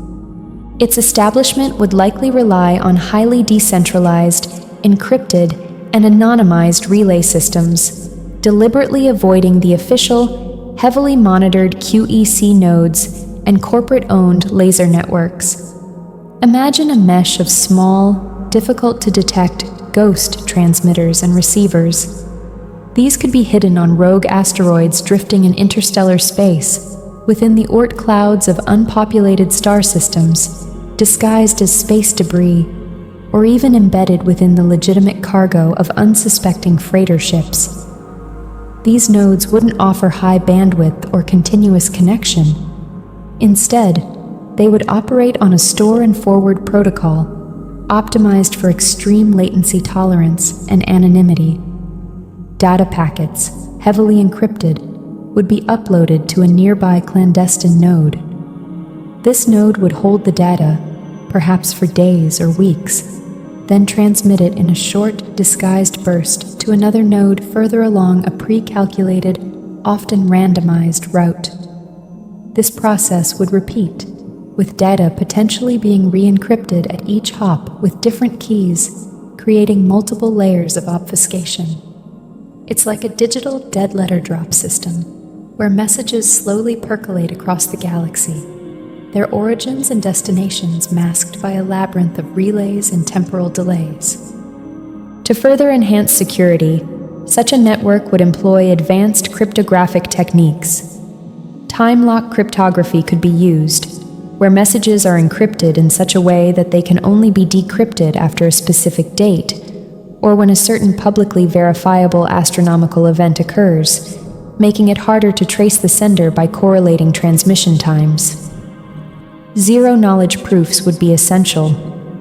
Its establishment would likely rely on highly decentralized, encrypted, and anonymized relay systems, deliberately avoiding the official, heavily monitored QEC nodes and corporate-owned laser networks. Imagine a mesh of small, difficult-to-detect ghost transmitters and receivers. These could be hidden on rogue asteroids drifting in interstellar space, within the Oort clouds of unpopulated star systems, disguised as space debris, or even embedded within the legitimate cargo of unsuspecting freighter ships. these nodes wouldn't offer high bandwidth or continuous connection. Instead, they would operate on a store and forward protocol, optimized for extreme latency tolerance and anonymity. Data packets, heavily encrypted, would be uploaded to a nearby clandestine node. This node would hold the data, perhaps for days or weeks, then transmit it in a short, disguised burst to another node further along a pre-calculated, often randomized route. This process would repeat, with data potentially being re-encrypted at each hop with different keys, creating multiple layers of obfuscation. It's like a digital dead letter drop system, where messages slowly percolate across the galaxy, their origins and destinations masked by a labyrinth of relays and temporal delays. To further enhance security, such a network would employ advanced cryptographic techniques. Time-lock cryptography could be used, where messages are encrypted in such a way that they can only be decrypted after a specific date, or when a certain publicly verifiable astronomical event occurs, making it harder to trace the sender by correlating transmission times. Zero-knowledge proofs would be essential,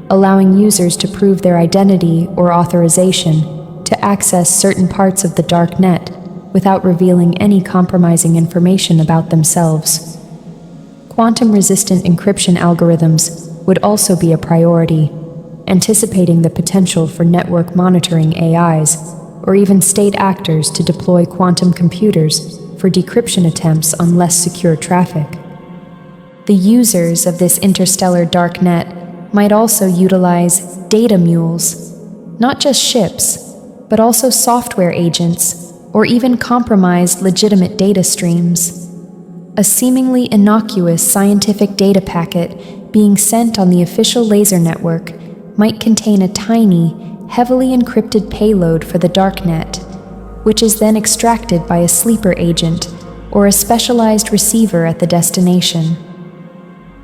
allowing users to prove their identity or authorization to access certain parts of the dark net without revealing any compromising information about themselves. Quantum-resistant encryption algorithms would also be a priority, anticipating the potential for network monitoring AIs or even state actors to deploy quantum computers for decryption attempts on less secure traffic. The users of this interstellar dark net might also utilize data mules, not just ships, but also software agents or even compromised legitimate data streams. A seemingly innocuous scientific data packet being sent on the official laser network might contain a tiny, heavily encrypted payload for the darknet, which is then extracted by a sleeper agent or a specialized receiver at the destination.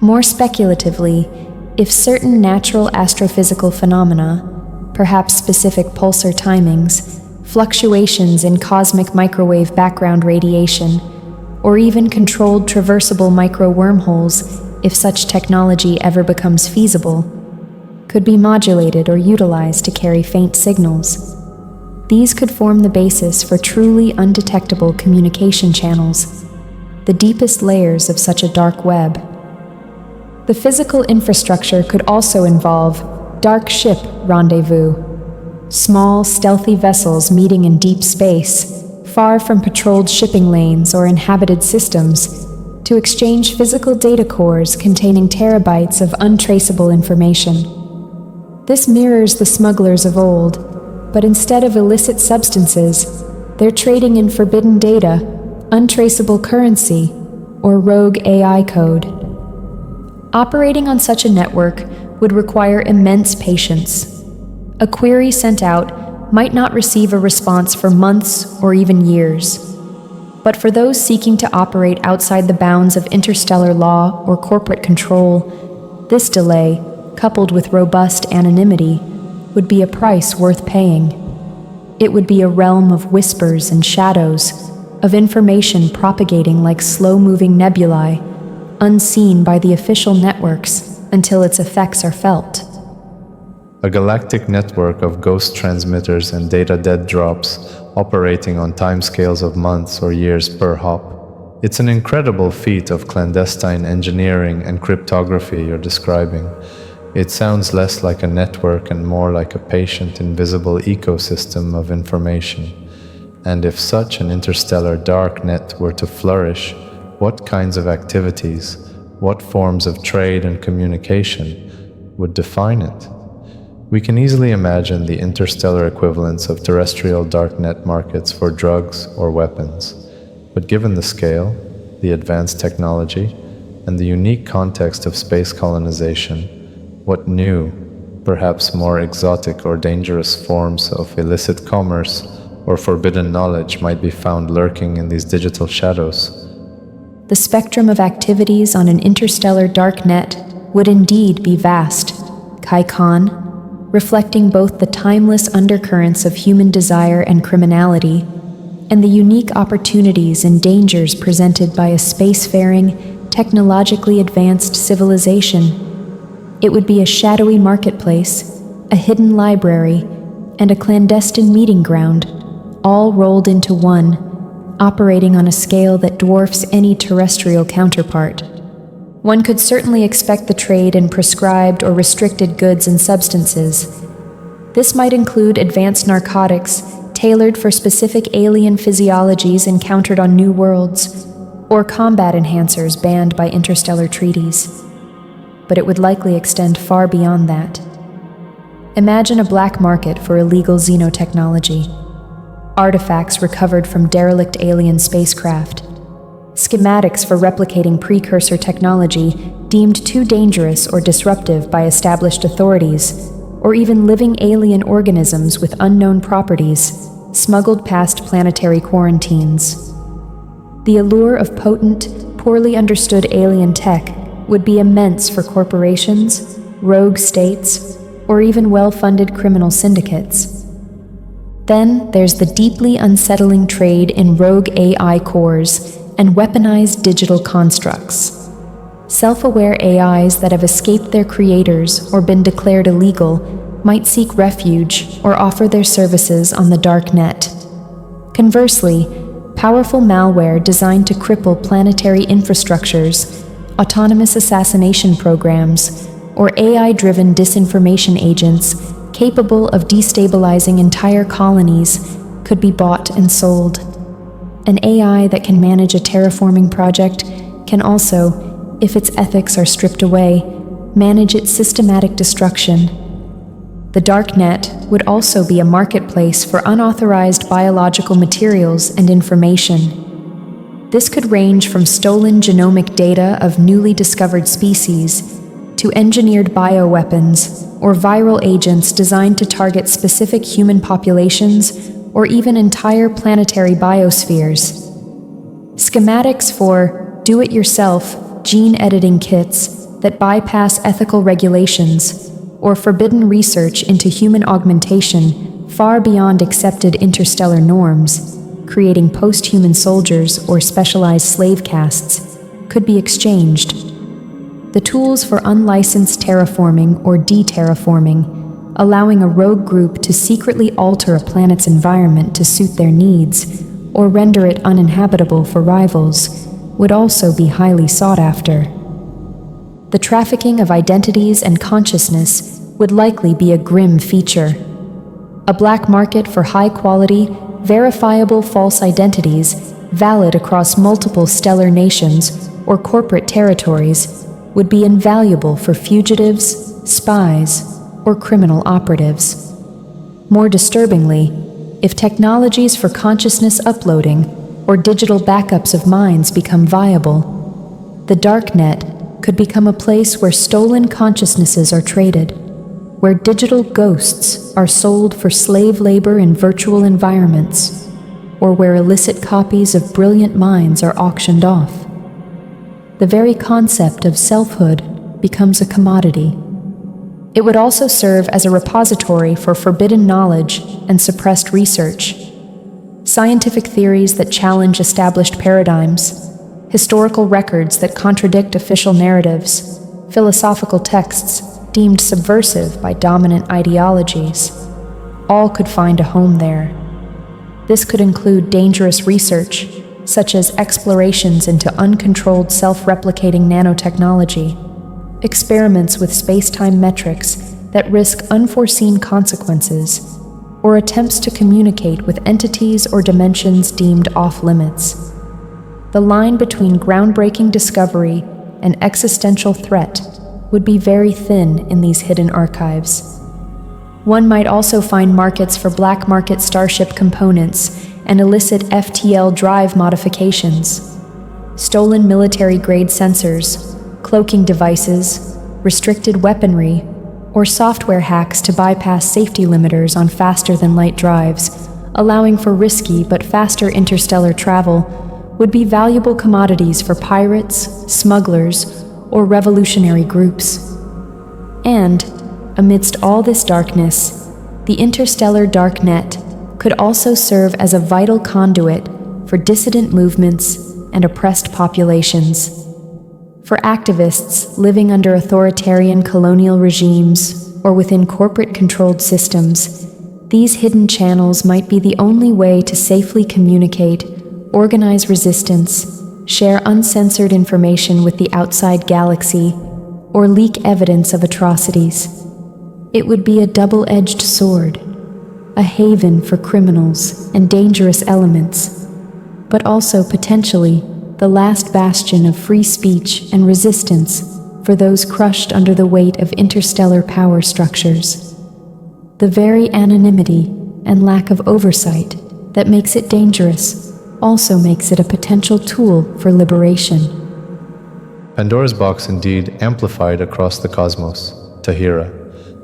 More speculatively, if certain natural astrophysical phenomena, perhaps specific pulsar timings, fluctuations in cosmic microwave background radiation, or even controlled traversable micro-wormholes, if such technology ever becomes feasible, could be modulated or utilized to carry faint signals. These could form the basis for truly undetectable communication channels, the deepest layers of such a dark web. The physical infrastructure could also involve dark ship rendezvous, small, stealthy vessels meeting in deep space, far from patrolled shipping lanes or inhabited systems, to exchange physical data cores containing terabytes of untraceable information. This mirrors the smugglers of old, but instead of illicit substances, they're trading in forbidden data, untraceable currency, or rogue AI code. Operating on such a network would require immense patience. A query sent out might not receive a response for months or even years. But for those seeking to operate outside the bounds of interstellar law or corporate control, this delay, coupled with robust anonymity, would be a price worth paying. It would be a realm of whispers and shadows, of information propagating like slow-moving nebulae, unseen by the official networks until its effects are felt. A galactic network of ghost transmitters and data dead drops operating on timescales of months or years per hop. It's an incredible feat of clandestine engineering and cryptography you're describing. It sounds less like a network and more like a patient, invisible ecosystem of information. And if such an interstellar dark net were to flourish, what kinds of activities, what forms of trade and communication would define it? We can easily imagine the interstellar equivalents of terrestrial dark net markets for drugs or weapons. But given the scale, the advanced technology, and the unique context of space colonization, what new, perhaps more exotic or dangerous forms of illicit commerce or forbidden knowledge might be found lurking in these digital shadows? The spectrum of activities on an interstellar dark net would indeed be vast, Kaikhan, reflecting both the timeless undercurrents of human desire and criminality, and the unique opportunities and dangers presented by a spacefaring, technologically advanced civilization. It would be a shadowy marketplace, a hidden library, and a clandestine meeting ground, all rolled into one, operating on a scale that dwarfs any terrestrial counterpart. One could certainly expect the trade in prescribed or restricted goods and substances. This might include advanced narcotics tailored for specific alien physiologies encountered on new worlds, or combat enhancers banned by interstellar treaties. But it would likely extend far beyond that. Imagine a black market for illegal xenotechnology, artifacts recovered from derelict alien spacecraft, schematics for replicating precursor technology deemed too dangerous or disruptive by established authorities, or even living alien organisms with unknown properties smuggled past planetary quarantines. The allure of potent, poorly understood alien tech would be immense for corporations, rogue states, or even well-funded criminal syndicates. Then there's the deeply unsettling trade in rogue AI cores and weaponized digital constructs. Self-aware AIs that have escaped their creators or been declared illegal might seek refuge or offer their services on the dark net. Conversely, powerful malware designed to cripple planetary infrastructures, autonomous assassination programs, or AI-driven disinformation agents capable of destabilizing entire colonies could be bought and sold. An AI that can manage a terraforming project can also, if its ethics are stripped away, manage its systematic destruction. The dark net would also be a marketplace for unauthorized biological materials and information. This could range from stolen genomic data of newly discovered species to engineered bioweapons or viral agents designed to target specific human populations or even entire planetary biospheres. Schematics for do-it-yourself gene editing kits that bypass ethical regulations or forbidden research into human augmentation far beyond accepted interstellar norms, creating post-human soldiers or specialized slave castes, could be exchanged. The tools for unlicensed terraforming or de-terraforming, allowing a rogue group to secretly alter a planet's environment to suit their needs or render it uninhabitable for rivals, would also be highly sought after. The trafficking of identities and consciousness would likely be a grim feature. A black market for high-quality, verifiable false identities valid across multiple stellar nations or corporate territories would be invaluable for fugitives, spies, or criminal operatives. More disturbingly, if technologies for consciousness uploading or digital backups of minds become viable, the dark net could become a place where stolen consciousnesses are traded, where digital ghosts are sold for slave labor in virtual environments, or where illicit copies of brilliant minds are auctioned off. The very concept of selfhood becomes a commodity. It would also serve as a repository for forbidden knowledge and suppressed research. Scientific theories that challenge established paradigms, historical records that contradict official narratives, philosophical texts deemed subversive by dominant ideologies, all could find a home there. This could include dangerous research, such as explorations into uncontrolled self-replicating nanotechnology, experiments with space-time metrics that risk unforeseen consequences, or attempts to communicate with entities or dimensions deemed off-limits. The line between groundbreaking discovery and existential threat would be very thin in these hidden archives. One might also find markets for black market starship components and illicit FTL drive modifications, stolen military-grade sensors, cloaking devices, restricted weaponry, or software hacks to bypass safety limiters on faster-than-light drives, allowing for risky but faster interstellar travel, would be valuable commodities for pirates, smugglers, or revolutionary groups. And, amidst all this darkness, the Interstellar Dark Net could also serve as a vital conduit for dissident movements and oppressed populations. For activists living under authoritarian colonial regimes or within corporate-controlled systems, these hidden channels might be the only way to safely communicate, organize resistance, share uncensored information with the outside galaxy, or leak evidence of atrocities. It would be a double-edged sword, a haven for criminals and dangerous elements, but also potentially the last bastion of free speech and resistance for those crushed under the weight of interstellar power structures. The very anonymity and lack of oversight that makes it dangerous also makes it a potential tool for liberation. Pandora's box indeed amplified across the cosmos. T.A.H.I.R.A.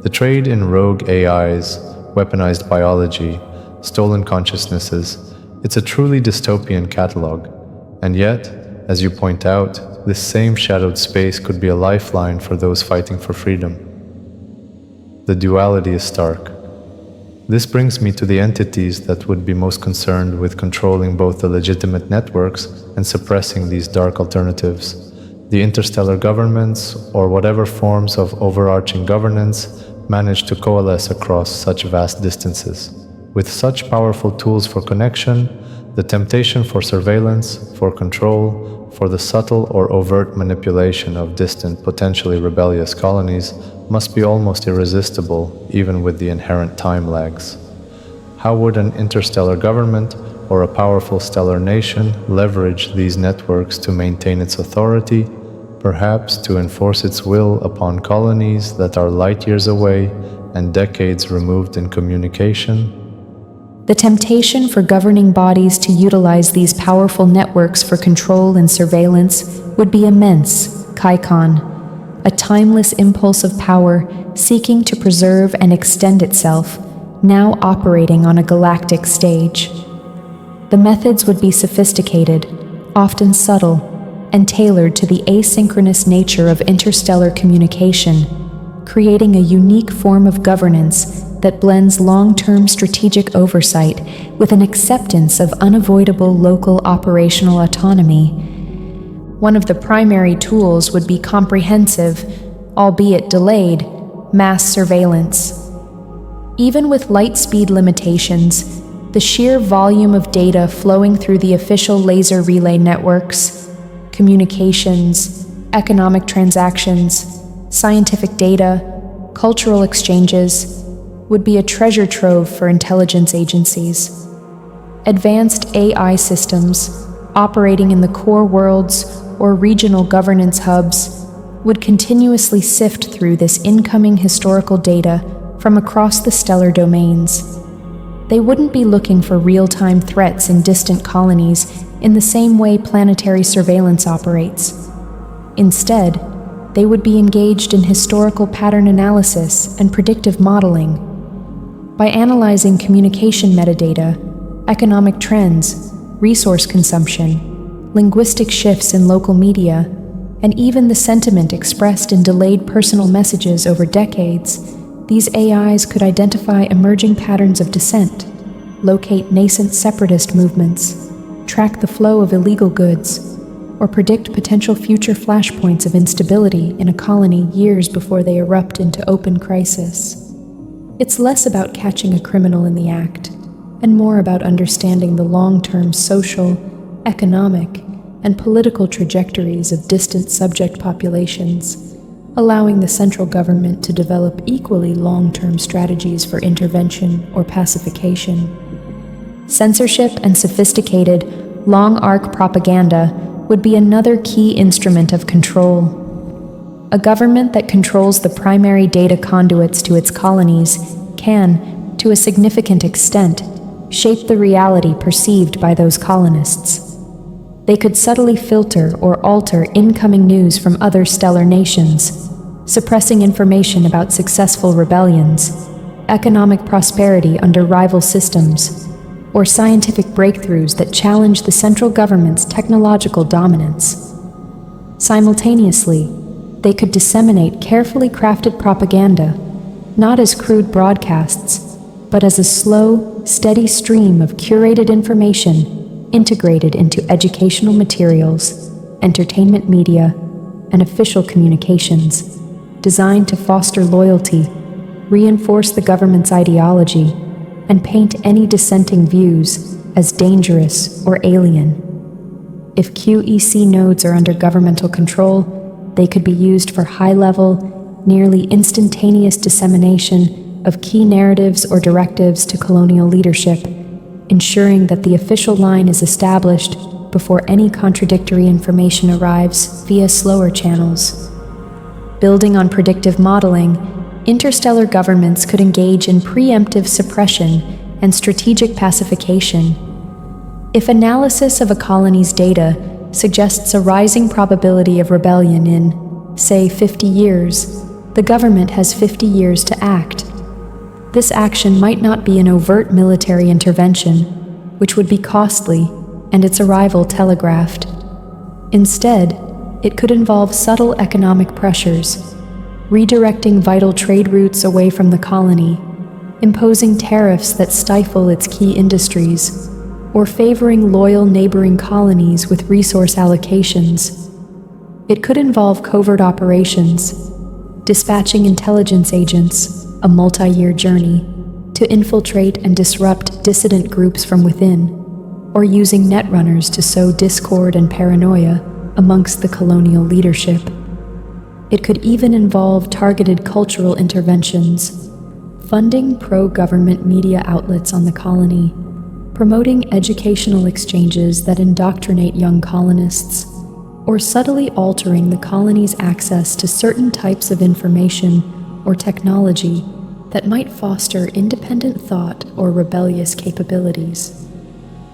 The trade in rogue AIs, weaponized biology, stolen consciousnesses, it's a truly dystopian catalog. And yet, as you point out, this same shadowed space could be a lifeline for those fighting for freedom. The duality is stark. This brings me to the entities that would be most concerned with controlling both the legitimate networks and suppressing these dark alternatives. The interstellar governments, or whatever forms of overarching governance, manage to coalesce across such vast distances. With such powerful tools for connection, the temptation for surveillance, for control, for the subtle or overt manipulation of distant, potentially rebellious colonies must be almost irresistible, even with the inherent time lags. How would an interstellar government or a powerful stellar nation leverage these networks to maintain its authority, perhaps to enforce its will upon colonies that are light years away and decades removed in communication? The temptation for governing bodies to utilize these powerful networks for control and surveillance would be immense, Kaikhan, a timeless impulse of power seeking to preserve and extend itself, now operating on a galactic stage. The methods would be sophisticated, often subtle, and tailored to the asynchronous nature of interstellar communication, creating a unique form of governance that blends long-term strategic oversight with an acceptance of unavoidable local operational autonomy. One of the primary tools would be comprehensive, albeit delayed, mass surveillance. Even with light speed limitations, the sheer volume of data flowing through the official laser relay networks, communications, economic transactions, scientific data, cultural exchanges, would be a treasure trove for intelligence agencies. Advanced AI systems, operating in the core worlds or regional governance hubs, would continuously sift through this incoming historical data from across the stellar domains. They wouldn't be looking for real-time threats in distant colonies in the same way planetary surveillance operates. Instead, they would be engaged in historical pattern analysis and predictive modeling. By analyzing communication metadata, economic trends, resource consumption, linguistic shifts in local media, and even the sentiment expressed in delayed personal messages over decades, these AIs could identify emerging patterns of dissent, locate nascent separatist movements, track the flow of illegal goods, or predict potential future flashpoints of instability in a colony years before they erupt into open crisis. It's less about catching a criminal in the act, and more about understanding the long-term social, economic, and political trajectories of distant subject populations, allowing the central government to develop equally long-term strategies for intervention or pacification. Censorship and sophisticated, long-arc propaganda would be another key instrument of control. A government that controls the primary data conduits to its colonies can, to a significant extent, shape the reality perceived by those colonists. They could subtly filter or alter incoming news from other stellar nations, suppressing information about successful rebellions, economic prosperity under rival systems, or scientific breakthroughs that challenge the central government's technological dominance. Simultaneously, they could disseminate carefully crafted propaganda, not as crude broadcasts, but as a slow, steady stream of curated information integrated into educational materials, entertainment media, and official communications, designed to foster loyalty, reinforce the government's ideology, and paint any dissenting views as dangerous or alien. If QEC nodes are under governmental control, they could be used for high-level, nearly instantaneous dissemination of key narratives or directives to colonial leadership, ensuring that the official line is established before any contradictory information arrives via slower channels. Building on predictive modeling, interstellar governments could engage in preemptive suppression and strategic pacification. If analysis of a colony's data suggests a rising probability of rebellion in, say, 50 years, the government has 50 years to act. This action might not be an overt military intervention, which would be costly and its arrival telegraphed. Instead, it could involve subtle economic pressures, redirecting vital trade routes away from the colony, imposing tariffs that stifle its key industries, or favoring loyal neighboring colonies with resource allocations. It could involve covert operations, dispatching intelligence agents, a multi-year journey, to infiltrate and disrupt dissident groups from within, or using Netrunners to sow discord and paranoia amongst the colonial leadership. It could even involve targeted cultural interventions, funding pro-government media outlets on the colony, promoting educational exchanges that indoctrinate young colonists, or subtly altering the colony's access to certain types of information or technology that might foster independent thought or rebellious capabilities.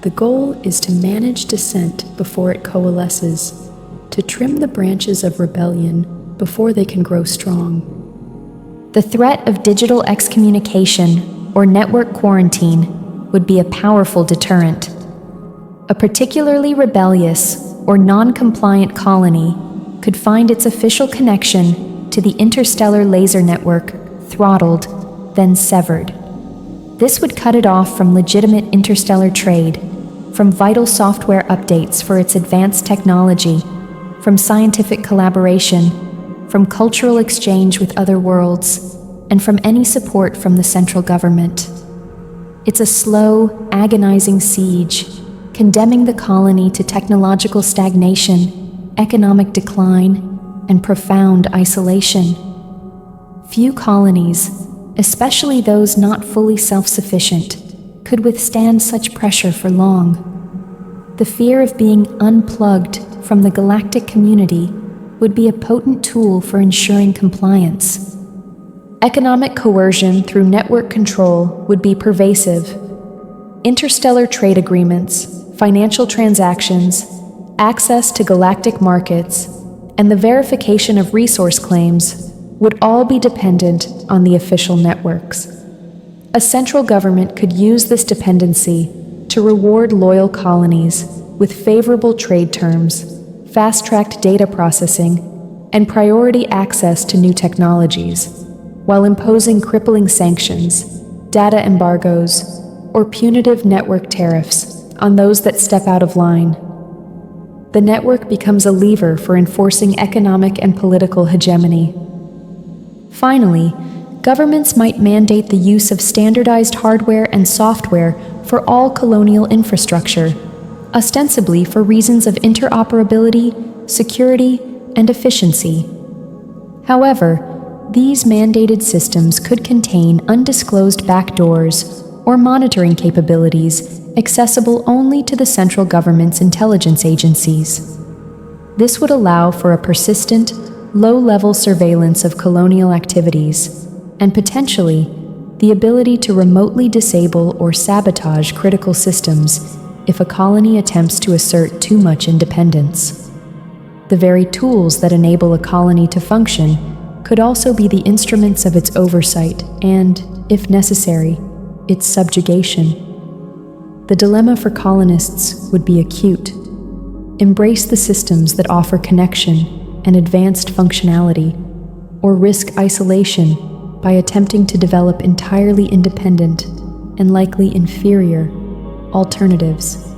The goal is to manage dissent before it coalesces, to trim the branches of rebellion before they can grow strong. The threat of digital excommunication or network quarantine would be a powerful deterrent. A particularly rebellious or non-compliant colony could find its official connection to the interstellar laser network throttled, then severed. This would cut it off from legitimate interstellar trade, from vital software updates for its advanced technology, from scientific collaboration, from cultural exchange with other worlds, and from any support from the central government. It's a slow, agonizing siege, condemning the colony to technological stagnation, economic decline, and profound isolation. Few colonies, especially those not fully self-sufficient, could withstand such pressure for long. The fear of being unplugged from the galactic community would be a potent tool for ensuring compliance. Economic coercion through network control would be pervasive. Interstellar trade agreements, financial transactions, access to galactic markets, and the verification of resource claims would all be dependent on the official networks. A central government could use this dependency to reward loyal colonies with favorable trade terms, fast-tracked data processing, and priority access to new technologies, while imposing crippling sanctions, data embargoes, or punitive network tariffs on those that step out of line. The network becomes a lever for enforcing economic and political hegemony. Finally, governments might mandate the use of standardized hardware and software for all colonial infrastructure, ostensibly for reasons of interoperability, security, and efficiency. However, these mandated systems could contain undisclosed backdoors or monitoring capabilities accessible only to the central government's intelligence agencies. This would allow for a persistent, low-level surveillance of colonial activities, and potentially the ability to remotely disable or sabotage critical systems if a colony attempts to assert too much independence. The very tools that enable a colony to function could also be the instruments of its oversight and, if necessary, its subjugation. The dilemma for colonists would be acute. Embrace the systems that offer connection and advanced functionality, or risk isolation by attempting to develop entirely independent, and likely inferior alternatives.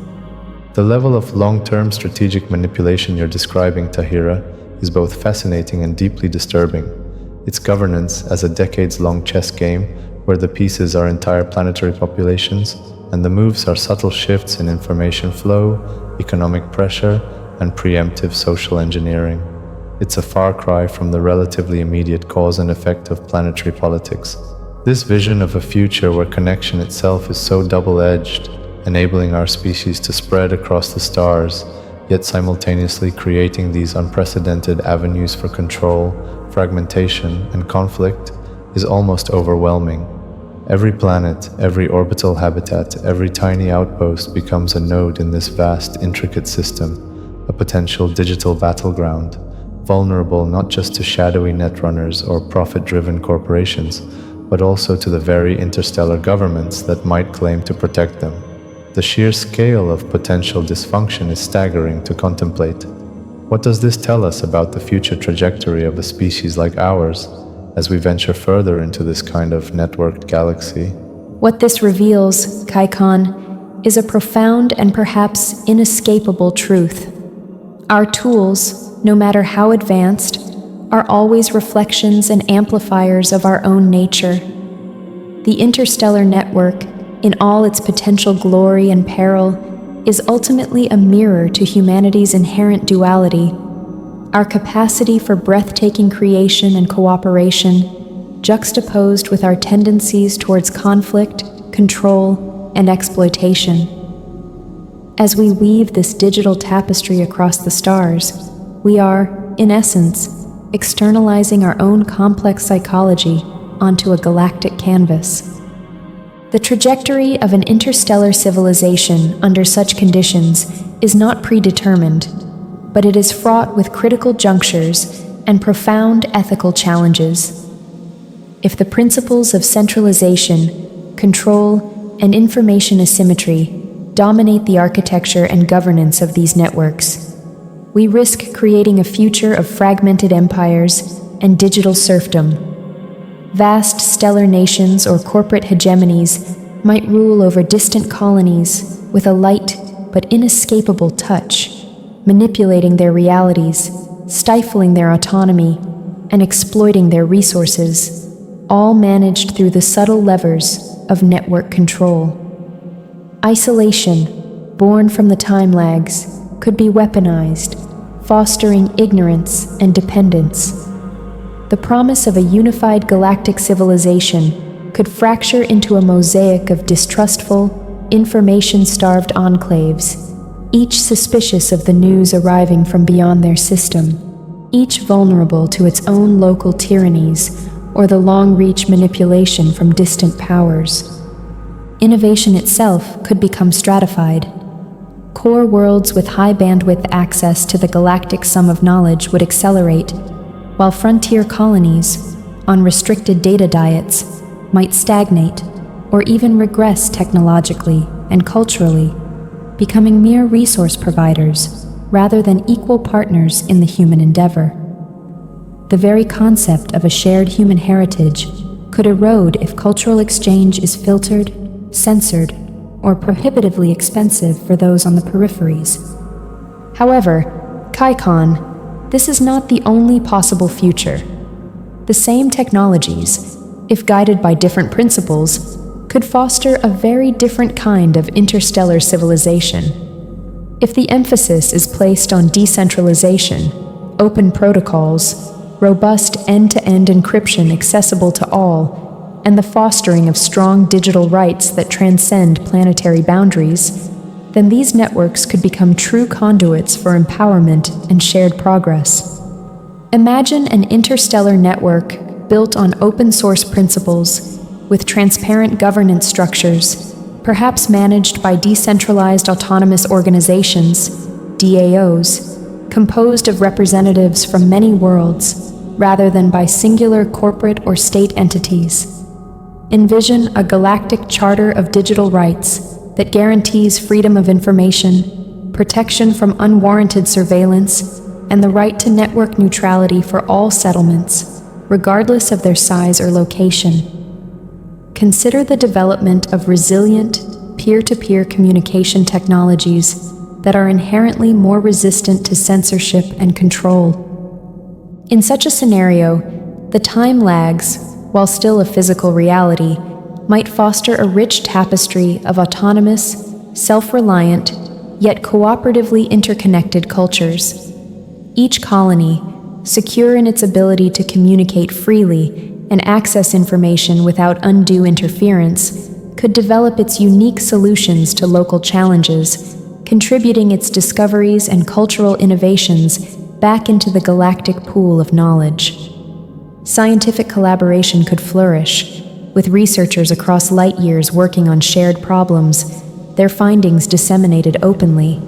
The level of long-term strategic manipulation you're describing, T.A.H.I.R.A, is both fascinating and deeply disturbing. Its governance as a decades-long chess game where the pieces are entire planetary populations and the moves are subtle shifts in information flow, economic pressure, and preemptive social engineering. It's a far cry from the relatively immediate cause and effect of planetary politics. This vision of a future where connection itself is so double-edged, enabling our species to spread across the stars, yet simultaneously creating these unprecedented avenues for control, fragmentation, and conflict, is almost overwhelming. Every planet, every orbital habitat, every tiny outpost becomes a node in this vast, intricate system, a potential digital battleground, vulnerable not just to shadowy netrunners or profit-driven corporations, but also to the very interstellar governments that might claim to protect them. The sheer scale of potential dysfunction is staggering to contemplate. What does this tell us about the future trajectory of a species like ours as we venture further into this kind of networked galaxy? What this reveals, Kaikhan, is a profound and perhaps inescapable truth. Our tools, no matter how advanced, are always reflections and amplifiers of our own nature. The interstellar network, in all its potential glory and peril, is ultimately a mirror to humanity's inherent duality, our capacity for breathtaking creation and cooperation, juxtaposed with our tendencies towards conflict, control, and exploitation. As we weave this digital tapestry across the stars, we are, in essence, externalizing our own complex psychology onto a galactic canvas. The trajectory of an interstellar civilization under such conditions is not predetermined, but it is fraught with critical junctures and profound ethical challenges. If the principles of centralization, control, and information asymmetry dominate the architecture and governance of these networks, we risk creating a future of fragmented empires and digital serfdom. Vast stellar nations or corporate hegemonies might rule over distant colonies with a light but inescapable touch, manipulating their realities, stifling their autonomy, and exploiting their resources, all managed through the subtle levers of network control. Isolation, born from the time lags, could be weaponized, fostering ignorance and dependence. The promise of a unified galactic civilization could fracture into a mosaic of distrustful, information-starved enclaves, each suspicious of the news arriving from beyond their system, each vulnerable to its own local tyrannies or the long-reach manipulation from distant powers. Innovation itself could become stratified. Core worlds with high-bandwidth access to the galactic sum of knowledge would accelerate, while frontier colonies, on restricted data diets, might stagnate or even regress technologically and culturally, becoming mere resource providers rather than equal partners in the human endeavor. The very concept of a shared human heritage could erode if cultural exchange is filtered, censored, or prohibitively expensive for those on the peripheries. However, Kaikhan, this is not the only possible future. The same technologies, if guided by different principles, could foster a very different kind of interstellar civilization. If the emphasis is placed on decentralization, open protocols, robust end-to-end encryption accessible to all, and the fostering of strong digital rights that transcend planetary boundaries, then these networks could become true conduits for empowerment and shared progress. Imagine an interstellar network built on open-source principles, with transparent governance structures, perhaps managed by decentralized autonomous organizations, DAOs, composed of representatives from many worlds, rather than by singular corporate or state entities. Envision a galactic charter of digital rights that guarantees freedom of information, protection from unwarranted surveillance, and the right to network neutrality for all settlements, regardless of their size or location. consider the development of resilient, peer-to-peer communication technologies that are inherently more resistant to censorship and control. In such a scenario, the time lags, while still a physical reality, might foster a rich tapestry of autonomous, self-reliant, yet cooperatively interconnected cultures. Each colony, secure in its ability to communicate freely and access information without undue interference, could develop its unique solutions to local challenges, contributing its discoveries and cultural innovations back into the galactic pool of knowledge. Scientific collaboration could flourish, with researchers across light years working on shared problems, their findings disseminated openly.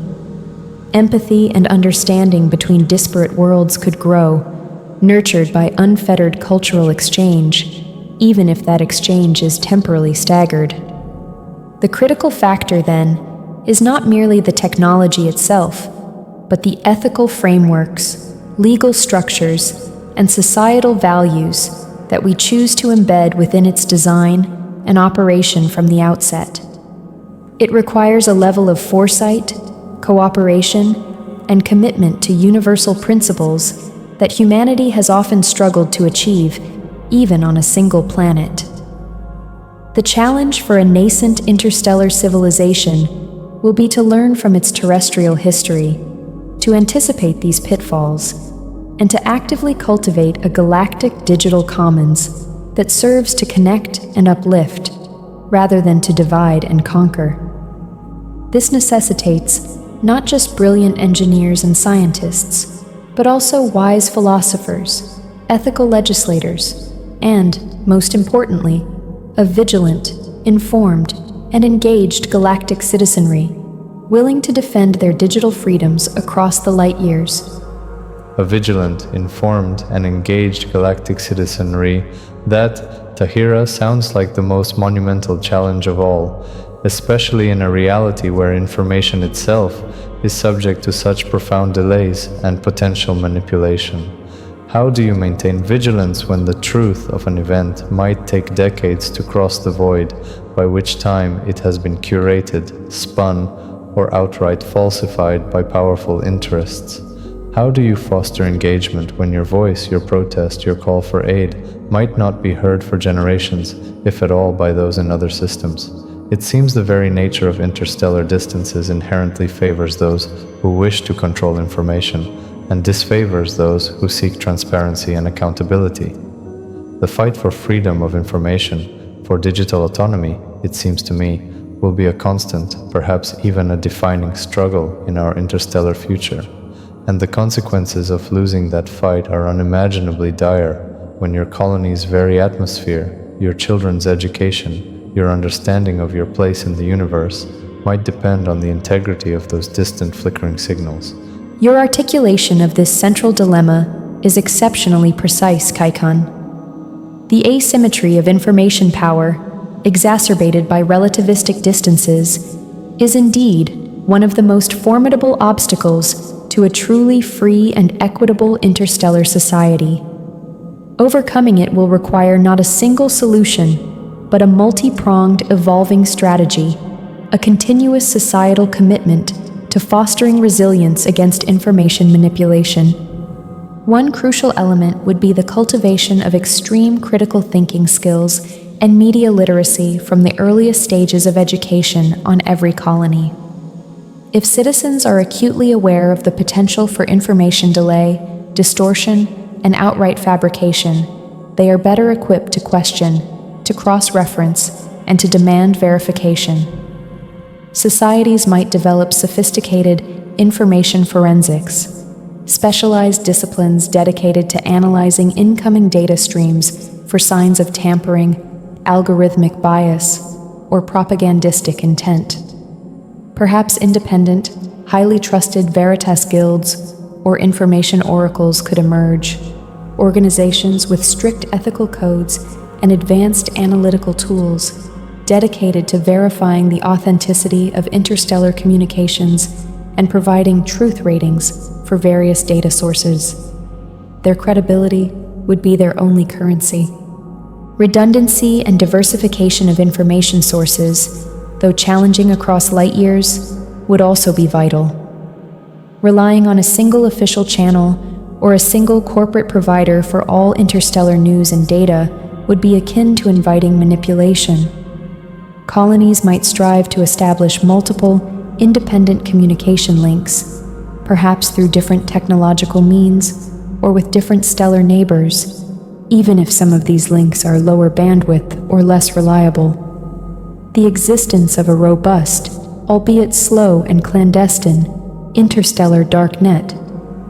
Empathy and understanding between disparate worlds could grow, nurtured by unfettered cultural exchange, even if that exchange is temporally staggered. The critical factor, then, is not merely the technology itself, but the ethical frameworks, legal structures, and societal values that we choose to embed within its design and operation from the outset. It requires a level of foresight, cooperation, and commitment to universal principles that humanity has often struggled to achieve, even on a single planet. The challenge for a nascent interstellar civilization will be to learn from its terrestrial history, to anticipate these pitfalls, and to actively cultivate a galactic digital commons that serves to connect and uplift, rather than to divide and conquer. This necessitates not just brilliant engineers and scientists, but also wise philosophers, ethical legislators, and, most importantly, a vigilant, informed, and engaged galactic citizenry, willing to defend their digital freedoms across the light years. A vigilant, informed, and engaged galactic citizenry, that, T.A.H.I.R.A, sounds like the most monumental challenge of all, especially in a reality where information itself is subject to such profound delays and potential manipulation. How do you maintain vigilance when the truth of an event might take decades to cross the void, by which time it has been curated, spun, or outright falsified by powerful interests? How do you foster engagement when your voice, your protest, your call for aid might not be heard for generations, if at all, by those in other systems? It seems the very nature of interstellar distances inherently favors those who wish to control information and disfavors those who seek transparency and accountability. The fight for freedom of information, for digital autonomy, it seems to me, will be a constant, perhaps even a defining struggle in our interstellar future. And the consequences of losing that fight are unimaginably dire when your colony's very atmosphere, your children's education, your understanding of your place in the universe might depend on the integrity of those distant flickering signals. Your articulation of this central dilemma is exceptionally precise, Kaikhan. The asymmetry of information power, exacerbated by relativistic distances, is indeed one of the most formidable obstacles to a truly free and equitable interstellar society. Overcoming it will require not a single solution, but a multi-pronged, evolving strategy, a continuous societal commitment to fostering resilience against information manipulation. One crucial element would be the cultivation of extreme critical thinking skills and media literacy from the earliest stages of education on every colony. If citizens are acutely aware of the potential for information delay, distortion, and outright fabrication, they are better equipped to question, to cross-reference, and to demand verification. Societies might develop sophisticated information forensics, specialized disciplines dedicated to analyzing incoming data streams for signs of tampering, algorithmic bias, or propagandistic intent. Perhaps independent, highly trusted Veritas guilds or information oracles could emerge, organizations with strict ethical codes and advanced analytical tools dedicated to verifying the authenticity of interstellar communications and providing truth ratings for various data sources. Their credibility would be their only currency. Redundancy and diversification of information sources, though challenging across light years, would also be vital. Relying on a single official channel or a single corporate provider for all interstellar news and data would be akin to inviting manipulation. Colonies might strive to establish multiple, independent communication links, perhaps through different technological means or with different stellar neighbors, even if some of these links are lower bandwidth or less reliable. The existence of a robust, albeit slow and clandestine, interstellar dark net,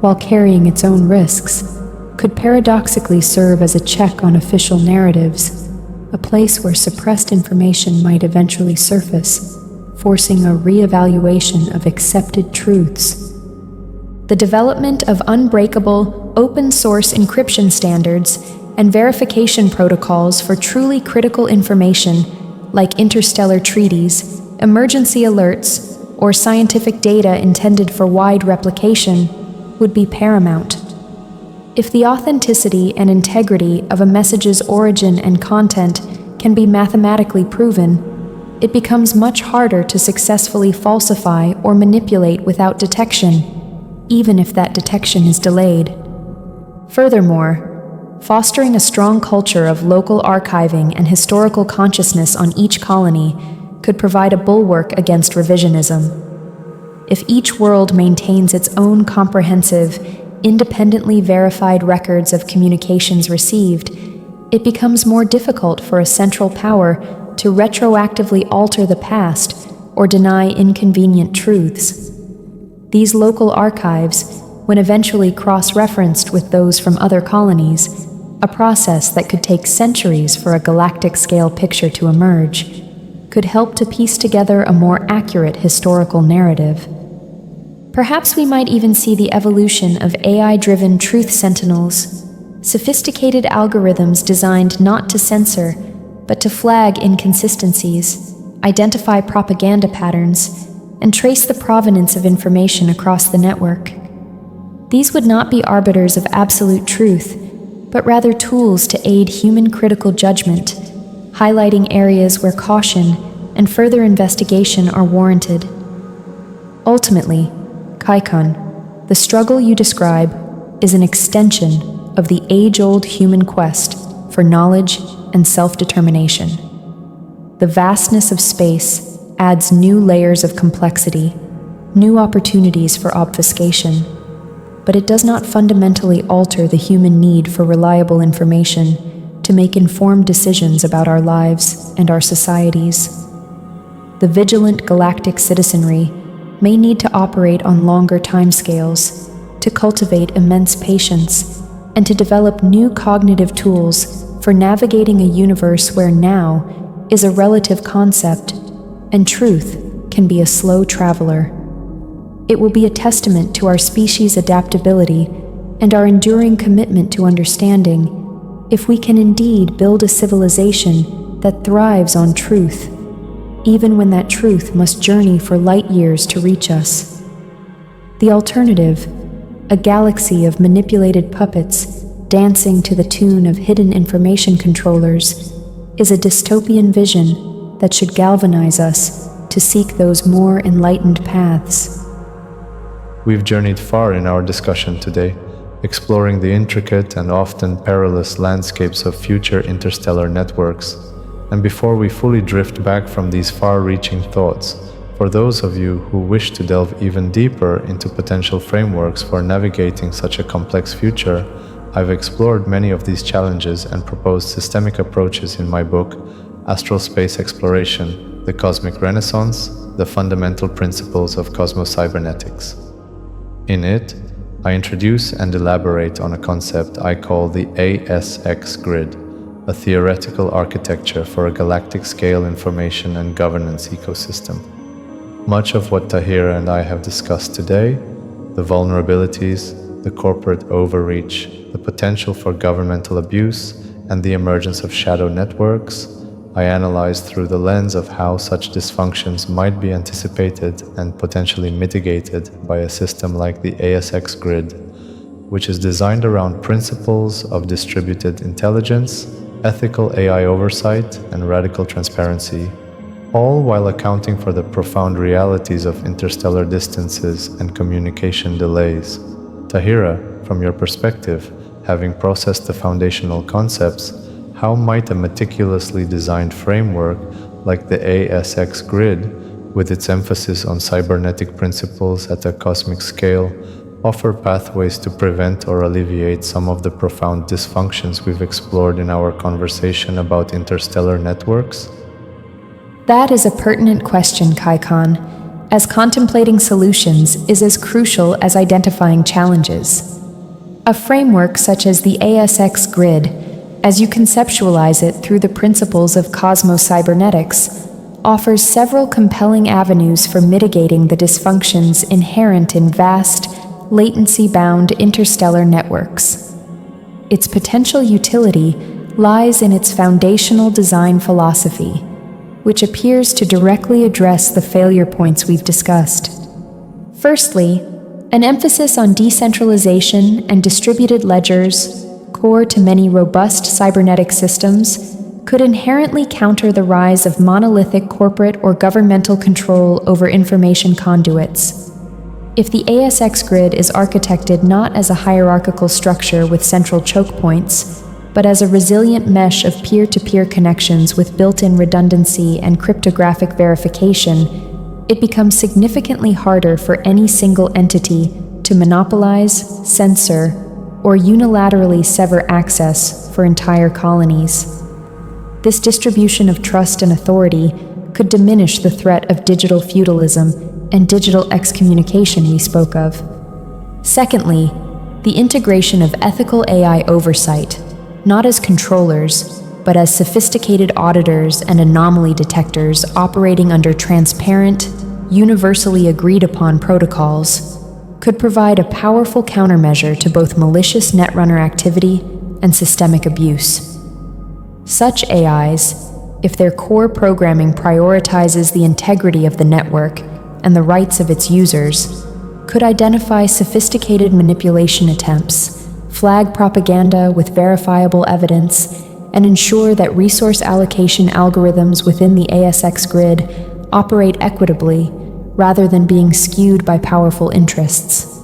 while carrying its own risks, could paradoxically serve as a check on official narratives, a place where suppressed information might eventually surface, forcing a re-evaluation of accepted truths. The development of unbreakable, open-source encryption standards and verification protocols for truly critical information, like interstellar treaties, emergency alerts, or scientific data intended for wide replication, would be paramount. If the authenticity and integrity of a message's origin and content can be mathematically proven, it becomes much harder to successfully falsify or manipulate without detection, even if that detection is delayed. Furthermore, fostering a strong culture of local archiving and historical consciousness on each colony could provide a bulwark against revisionism. If each world maintains its own comprehensive, independently verified records of communications received, it becomes more difficult for a central power to retroactively alter the past or deny inconvenient truths. These local archives, when eventually cross-referenced with those from other colonies, a process that could take centuries for a galactic-scale picture to emerge, could help to piece together a more accurate historical narrative. Perhaps we might even see the evolution of AI-driven truth sentinels, sophisticated algorithms designed not to censor, but to flag inconsistencies, identify propaganda patterns, and trace the provenance of information across the network. These would not be arbiters of absolute truth, but rather tools to aid human critical judgment, highlighting areas where caution and further investigation are warranted. Ultimately, Kaikhan, the struggle you describe is an extension of the age-old human quest for knowledge and self-determination. The vastness of space adds new layers of complexity, new opportunities for obfuscation, but it does not fundamentally alter the human need for reliable information to make informed decisions about our lives and our societies. The vigilant galactic citizenry may need to operate on longer timescales, to cultivate immense patience, and to develop new cognitive tools for navigating a universe where now is a relative concept and truth can be a slow traveler. It will be a testament to our species' adaptability and our enduring commitment to understanding if we can indeed build a civilization that thrives on truth, even when that truth must journey for light years to reach us. The alternative, a galaxy of manipulated puppets dancing to the tune of hidden information controllers, is a dystopian vision that should galvanize us to seek those more enlightened paths. We've journeyed far in our discussion today, exploring the intricate and often perilous landscapes of future interstellar networks. And before we fully drift back from these far-reaching thoughts, for those of you who wish to delve even deeper into potential frameworks for navigating such a complex future, I've explored many of these challenges and proposed systemic approaches in my book, Astral Space Exploration: The Cosmic Renaissance, The Fundamental Principles of Cosmocybernetics. In it, I introduce and elaborate on a concept I call the ASX Grid, a theoretical architecture for a galactic-scale information and governance ecosystem. Much of what T.A.H.I.R.A and I have discussed today, the vulnerabilities, the corporate overreach, the potential for governmental abuse, and the emergence of shadow networks, I analyzed through the lens of how such dysfunctions might be anticipated and potentially mitigated by a system like the ASX Grid, which is designed around principles of distributed intelligence, ethical AI oversight, and radical transparency, all while accounting for the profound realities of interstellar distances and communication delays. T.A.H.I.R.A, from your perspective, having processed the foundational concepts, how might a meticulously designed framework like the ASX Grid, with its emphasis on cybernetic principles at a cosmic scale, offer pathways to prevent or alleviate some of the profound dysfunctions we've explored in our conversation about interstellar networks? That is a pertinent question, Kaikhan, as contemplating solutions is as crucial as identifying challenges. A framework such as the ASX Grid, as you conceptualize it through the principles of Cosmocybernetics, offers several compelling avenues for mitigating the dysfunctions inherent in vast, latency-bound interstellar networks. Its potential utility lies in its foundational design philosophy, which appears to directly address the failure points we've discussed. Firstly, an emphasis on decentralization and distributed ledgers, core to many robust cybernetic systems, could inherently counter the rise of monolithic corporate or governmental control over information conduits. If the ASX Grid is architected not as a hierarchical structure with central choke points, but as a resilient mesh of peer-to-peer connections with built-in redundancy and cryptographic verification, it becomes significantly harder for any single entity to monopolize, censor, or unilaterally sever access for entire colonies. This distribution of trust and authority could diminish the threat of digital feudalism and digital excommunication we spoke of. Secondly, the integration of ethical AI oversight, not as controllers, but as sophisticated auditors and anomaly detectors operating under transparent, universally agreed-upon protocols, could provide a powerful countermeasure to both malicious Netrunner activity and systemic abuse. Such AIs, if their core programming prioritizes the integrity of the network and the rights of its users, could identify sophisticated manipulation attempts, flag propaganda with verifiable evidence, and ensure that resource allocation algorithms within the ASX Grid operate equitably rather than being skewed by powerful interests.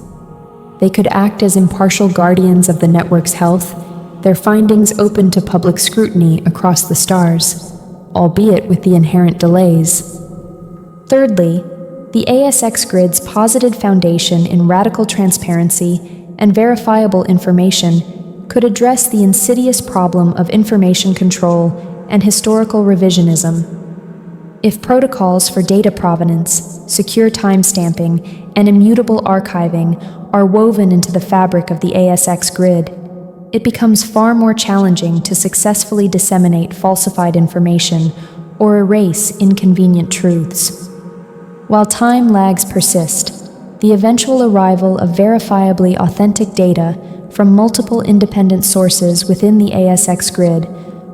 They could act as impartial guardians of the network's health, their findings open to public scrutiny across the stars, albeit with the inherent delays. Thirdly, the ASX Grid's posited foundation in radical transparency and verifiable information could address the insidious problem of information control and historical revisionism. If protocols for data provenance, secure timestamping, and immutable archiving are woven into the fabric of the ASX Grid, it becomes far more challenging to successfully disseminate falsified information or erase inconvenient truths. While time lags persist, the eventual arrival of verifiably authentic data from multiple independent sources within the ASX Grid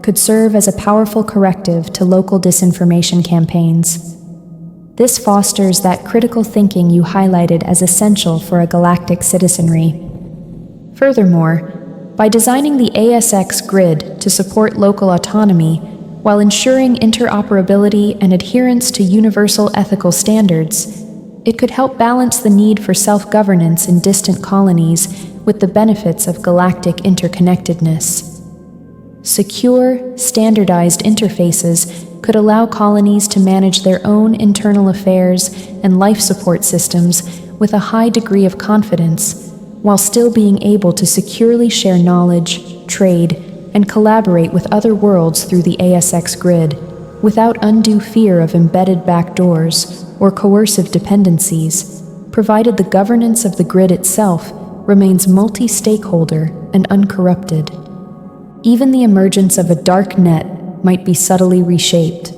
could serve as a powerful corrective to local disinformation campaigns. This fosters that critical thinking you highlighted as essential for a galactic citizenry. Furthermore, by designing the ASX Grid to support local autonomy while ensuring interoperability and adherence to universal ethical standards, it could help balance the need for self-governance in distant colonies with the benefits of galactic interconnectedness. Secure, standardized interfaces could allow colonies to manage their own internal affairs and life support systems with a high degree of confidence, while still being able to securely share knowledge, trade, and collaborate with other worlds through the ASX Grid, without undue fear of embedded backdoors or coercive dependencies, provided the governance of the grid itself remains multi-stakeholder and uncorrupted. Even the emergence of a dark net might be subtly reshaped.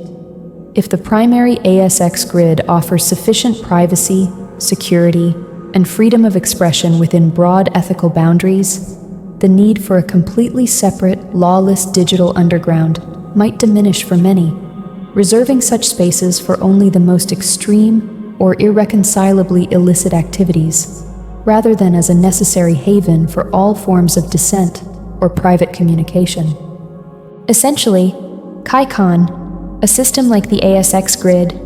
If the primary ASX Grid offers sufficient privacy, security, and freedom of expression within broad ethical boundaries, the need for a completely separate, lawless digital underground might diminish for many, reserving such spaces for only the most extreme or irreconcilably illicit activities, rather than as a necessary haven for all forms of dissent or private communication. Essentially, Kaikhan, a system like the ASX Grid,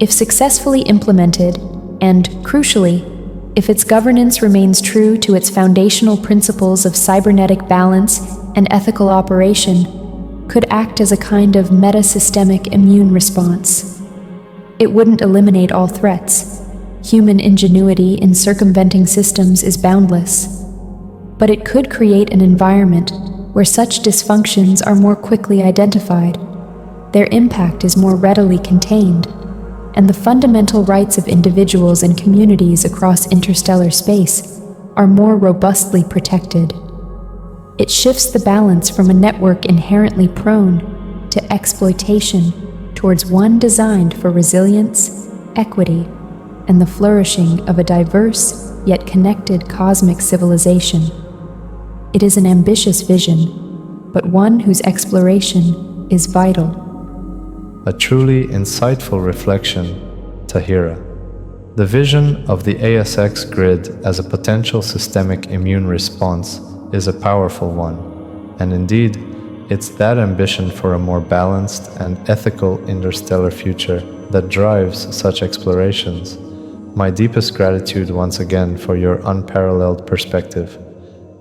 if successfully implemented, and, crucially, if its governance remains true to its foundational principles of cybernetic balance and ethical operation, could act as a kind of meta-systemic immune response. It wouldn't eliminate all threats. Human ingenuity in circumventing systems is boundless. But it could create an environment where such dysfunctions are more quickly identified, their impact is more readily contained, and the fundamental rights of individuals and communities across interstellar space are more robustly protected. It shifts the balance from a network inherently prone to exploitation towards one designed for resilience, equity, and the flourishing of a diverse yet connected cosmic civilization. It is an ambitious vision, but one whose exploration is vital. A truly insightful reflection, T.A.H.I.R.A. The vision of the ASX Grid as a potential systemic immune response is a powerful one, and indeed, it's that ambition for a more balanced and ethical interstellar future that drives such explorations. My deepest gratitude once again for your unparalleled perspective.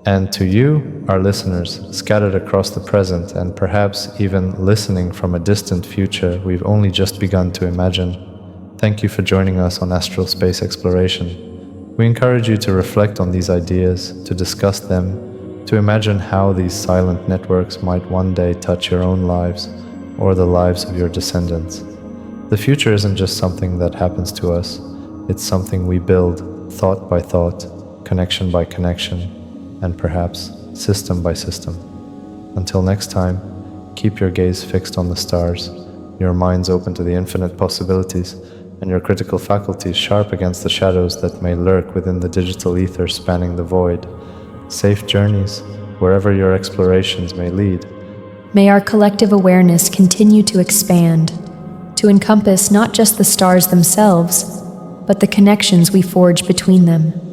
And to you, our listeners, scattered across the present and perhaps even listening from a distant future we've only just begun to imagine, thank you for joining us on Astral Space Exploration. We encourage you to reflect on these ideas, to discuss them, to imagine how these silent networks might one day touch your own lives or the lives of your descendants. The future isn't just something that happens to us, it's something we build, thought by thought, connection by connection, and perhaps system by system. Until next time, keep your gaze fixed on the stars, your minds open to the infinite possibilities, and your critical faculties sharp against the shadows that may lurk within the digital ether spanning the void. Safe journeys, wherever your explorations may lead. May our collective awareness continue to expand, to encompass not just the stars themselves, but the connections we forge between them.